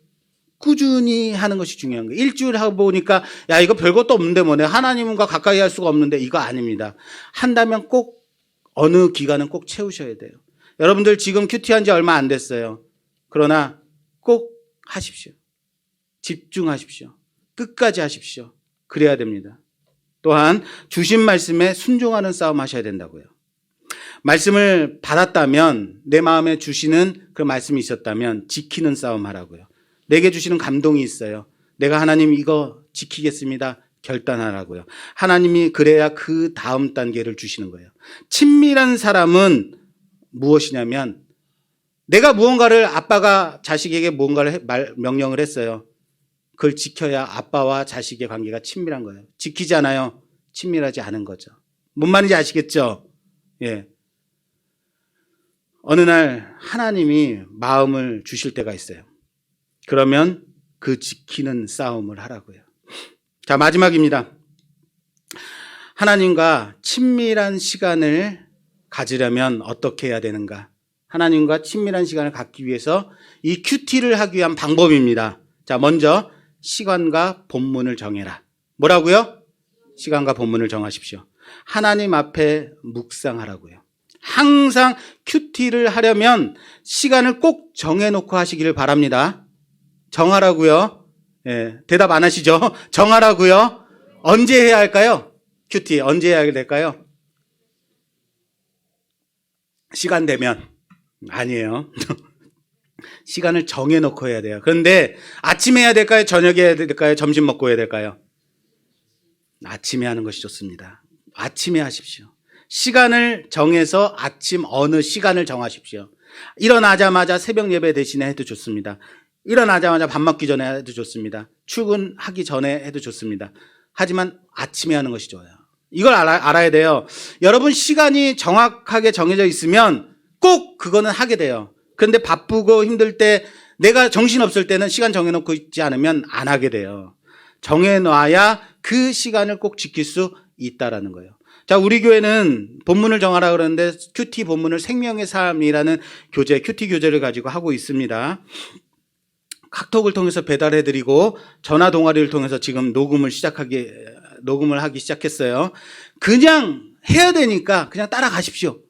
꾸준히 하는 것이 중요한 거예요. 일주일 하고 보니까 야 이거 별것도 없는데 뭐네, 하나님과 가까이 할 수가 없는데, 이거 아닙니다. 한다면 꼭 어느 기간은 꼭 채우셔야 돼요. 여러분들 지금 큐티한 지 얼마 안 됐어요. 그러나 꼭 하십시오. 집중하십시오. 끝까지 하십시오. 그래야 됩니다. 또한 주신 말씀에 순종하는 싸움 하셔야 된다고요. 말씀을 받았다면, 내 마음에 주시는 그 말씀이 있었다면 지키는 싸움 하라고요. 내게 주시는 감동이 있어요. 내가 하나님 이거 지키겠습니다. 결단하라고요. 하나님이 그래야 그 다음 단계를 주시는 거예요. 친밀한 사람은 무엇이냐면, 내가 무언가를, 아빠가 자식에게 무언가를 명령을 했어요. 그걸 지켜야 아빠와 자식의 관계가 친밀한 거예요. 지키지 않아요. 친밀하지 않은 거죠. 뭔 말인지 아시겠죠? 예. 어느 날 하나님이 마음을 주실 때가 있어요. 그러면 그 지키는 싸움을 하라고요. 자, 마지막입니다. 하나님과 친밀한 시간을 가지려면 어떻게 해야 되는가? 하나님과 친밀한 시간을 갖기 위해서 이 큐티를 하기 위한 방법입니다. 자, 먼저 시간과 본문을 정해라. 뭐라고요? 시간과 본문을 정하십시오. 하나님 앞에 묵상하라고요. 항상 큐티를 하려면 시간을 꼭 정해놓고 하시기를 바랍니다. 정하라고요. 예, 대답 안 하시죠? 정하라고요. 언제 해야 할까요? 큐티 언제 해야 될까요? 시간 되면. 아니에요. 시간을 정해놓고 해야 돼요. 그런데 아침에 해야 될까요? 저녁에 해야 될까요? 점심 먹고 해야 될까요? 아침에 하는 것이 좋습니다. 아침에 하십시오. 시간을 정해서 아침 어느 시간을 정하십시오. 일어나자마자 새벽 예배 대신에 해도 좋습니다. 일어나자마자 밥 먹기 전에 해도 좋습니다. 출근하기 전에 해도 좋습니다. 하지만 아침에 하는 것이 좋아요. 이걸 알아야 돼요. 여러분, 시간이 정확하게 정해져 있으면 꼭 그거는 하게 돼요. 그런데 바쁘고 힘들 때, 내가 정신없을 때는 시간 정해놓고 있지 않으면 안 하게 돼요. 정해놔야 그 시간을 꼭 지킬 수 있다라는 거예요. 자, 우리 교회는 본문을 정하라 그러는데 큐티 본문을 생명의 삶이라는 교재, 큐티 교재를 가지고 하고 있습니다. 카톡을 통해서 배달해드리고 전화 동아리를 통해서 지금 녹음을 하기 시작했어요. 그냥 해야 되니까 그냥 따라가십시오.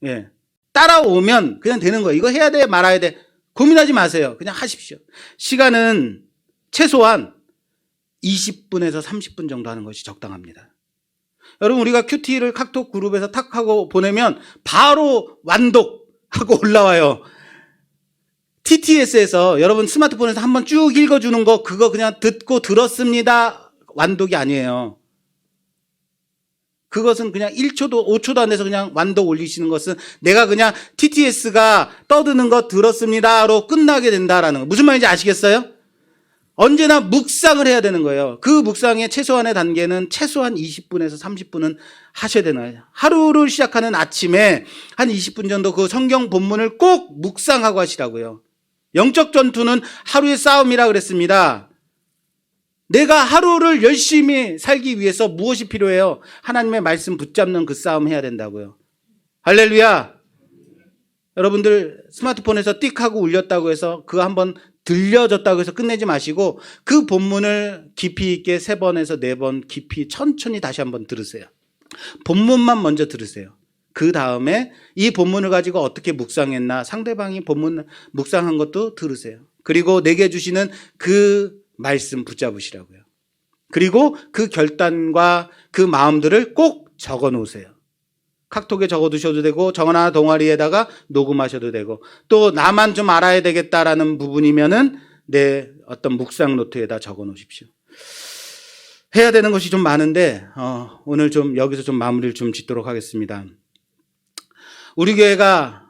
예. 따라오면 그냥 되는 거예요. 이거 해야 돼, 말아야 돼. 고민하지 마세요. 그냥 하십시오. 시간은 최소한 20분에서 30분 정도 하는 것이 적당합니다. 여러분, 우리가 큐티를 카톡 그룹에서 탁 하고 보내면 바로 완독하고 올라와요. TTS에서 여러분 스마트폰에서 한번 쭉 읽어주는 거 그거 그냥 듣고 들었습니다. 완독이 아니에요. 그것은 그냥 1초도 5초도 안 돼서 그냥 완독 올리시는 것은 내가 그냥 TTS가 떠드는 거 들었습니다로 끝나게 된다라는 거. 무슨 말인지 아시겠어요? 언제나 묵상을 해야 되는 거예요. 그 묵상의 최소한의 단계는 최소한 20분에서 30분은 하셔야 되는 거예요. 하루를 시작하는 아침에 한 20분 정도 그 성경 본문을 꼭 묵상하고 하시라고요. 영적 전투는 하루의 싸움이라 그랬습니다. 내가 하루를 열심히 살기 위해서 무엇이 필요해요? 하나님의 말씀 붙잡는 그 싸움 해야 된다고요. 할렐루야. 여러분들 스마트폰에서 띡 하고 울렸다고 해서 그거 한번 들려졌다고 해서 끝내지 마시고 그 본문을 깊이 있게 3번에서 4번 깊이 천천히 다시 한번 들으세요. 본문만 먼저 들으세요. 그 다음에 이 본문을 가지고 어떻게 묵상했나 상대방이 본문 묵상한 것도 들으세요. 그리고 내게 주시는 그 말씀 붙잡으시라고요. 그리고 그 결단과 그 마음들을 꼭 적어 놓으세요. 카톡에 적어 두셔도 되고 전화 동아리에다가 녹음하셔도 되고 또 나만 좀 알아야 되겠다라는 부분이면은 내 어떤 묵상 노트에다 적어 놓으십시오. 해야 되는 것이 좀 많은데 오늘 좀 여기서 좀 마무리를 좀 짓도록 하겠습니다. 우리 교회가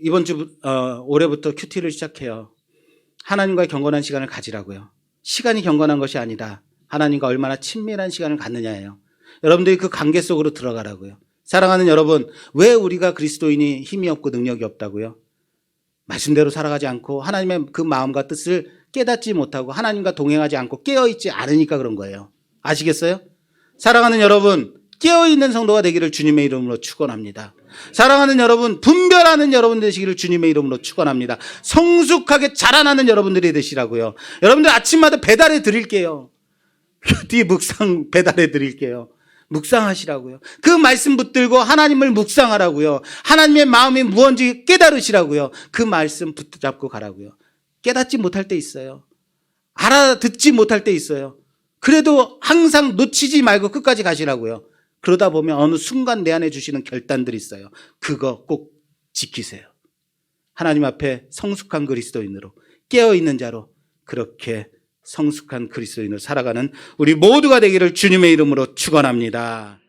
이번 주 올해부터 큐티를 시작해요. 하나님과의 경건한 시간을 가지라고요. 시간이 경건한 것이 아니다. 하나님과 얼마나 친밀한 시간을 갖느냐예요. 여러분들이 그 관계 속으로 들어가라고요. 사랑하는 여러분, 왜 우리가 그리스도인이 힘이 없고 능력이 없다고요? 말씀대로 살아가지 않고 하나님의 그 마음과 뜻을 깨닫지 못하고 하나님과 동행하지 않고 깨어있지 않으니까 그런 거예요. 아시겠어요? 사랑하는 여러분, 깨어있는 성도가 되기를 주님의 이름으로 축원합니다. 사랑하는 여러분, 분별하는 여러분 되시기를 주님의 이름으로 축원합니다. 성숙하게 자라나는 여러분들이 되시라고요. 여러분들 아침마다 배달해 드릴게요. 큐티 묵상 배달해 드릴게요. 묵상하시라고요. 그 말씀 붙들고 하나님을 묵상하라고요. 하나님의 마음이 무언지 깨달으시라고요. 그 말씀 붙잡고 가라고요. 깨닫지 못할 때 있어요. 알아듣지 못할 때 있어요. 그래도 항상 놓치지 말고 끝까지 가시라고요. 그러다 보면 어느 순간 내 안에 주시는 결단들이 있어요. 그거 꼭 지키세요. 하나님 앞에 성숙한 그리스도인으로 깨어있는 자로 그렇게 성숙한 그리스도인으로 살아가는 우리 모두가 되기를 주님의 이름으로 축원합니다.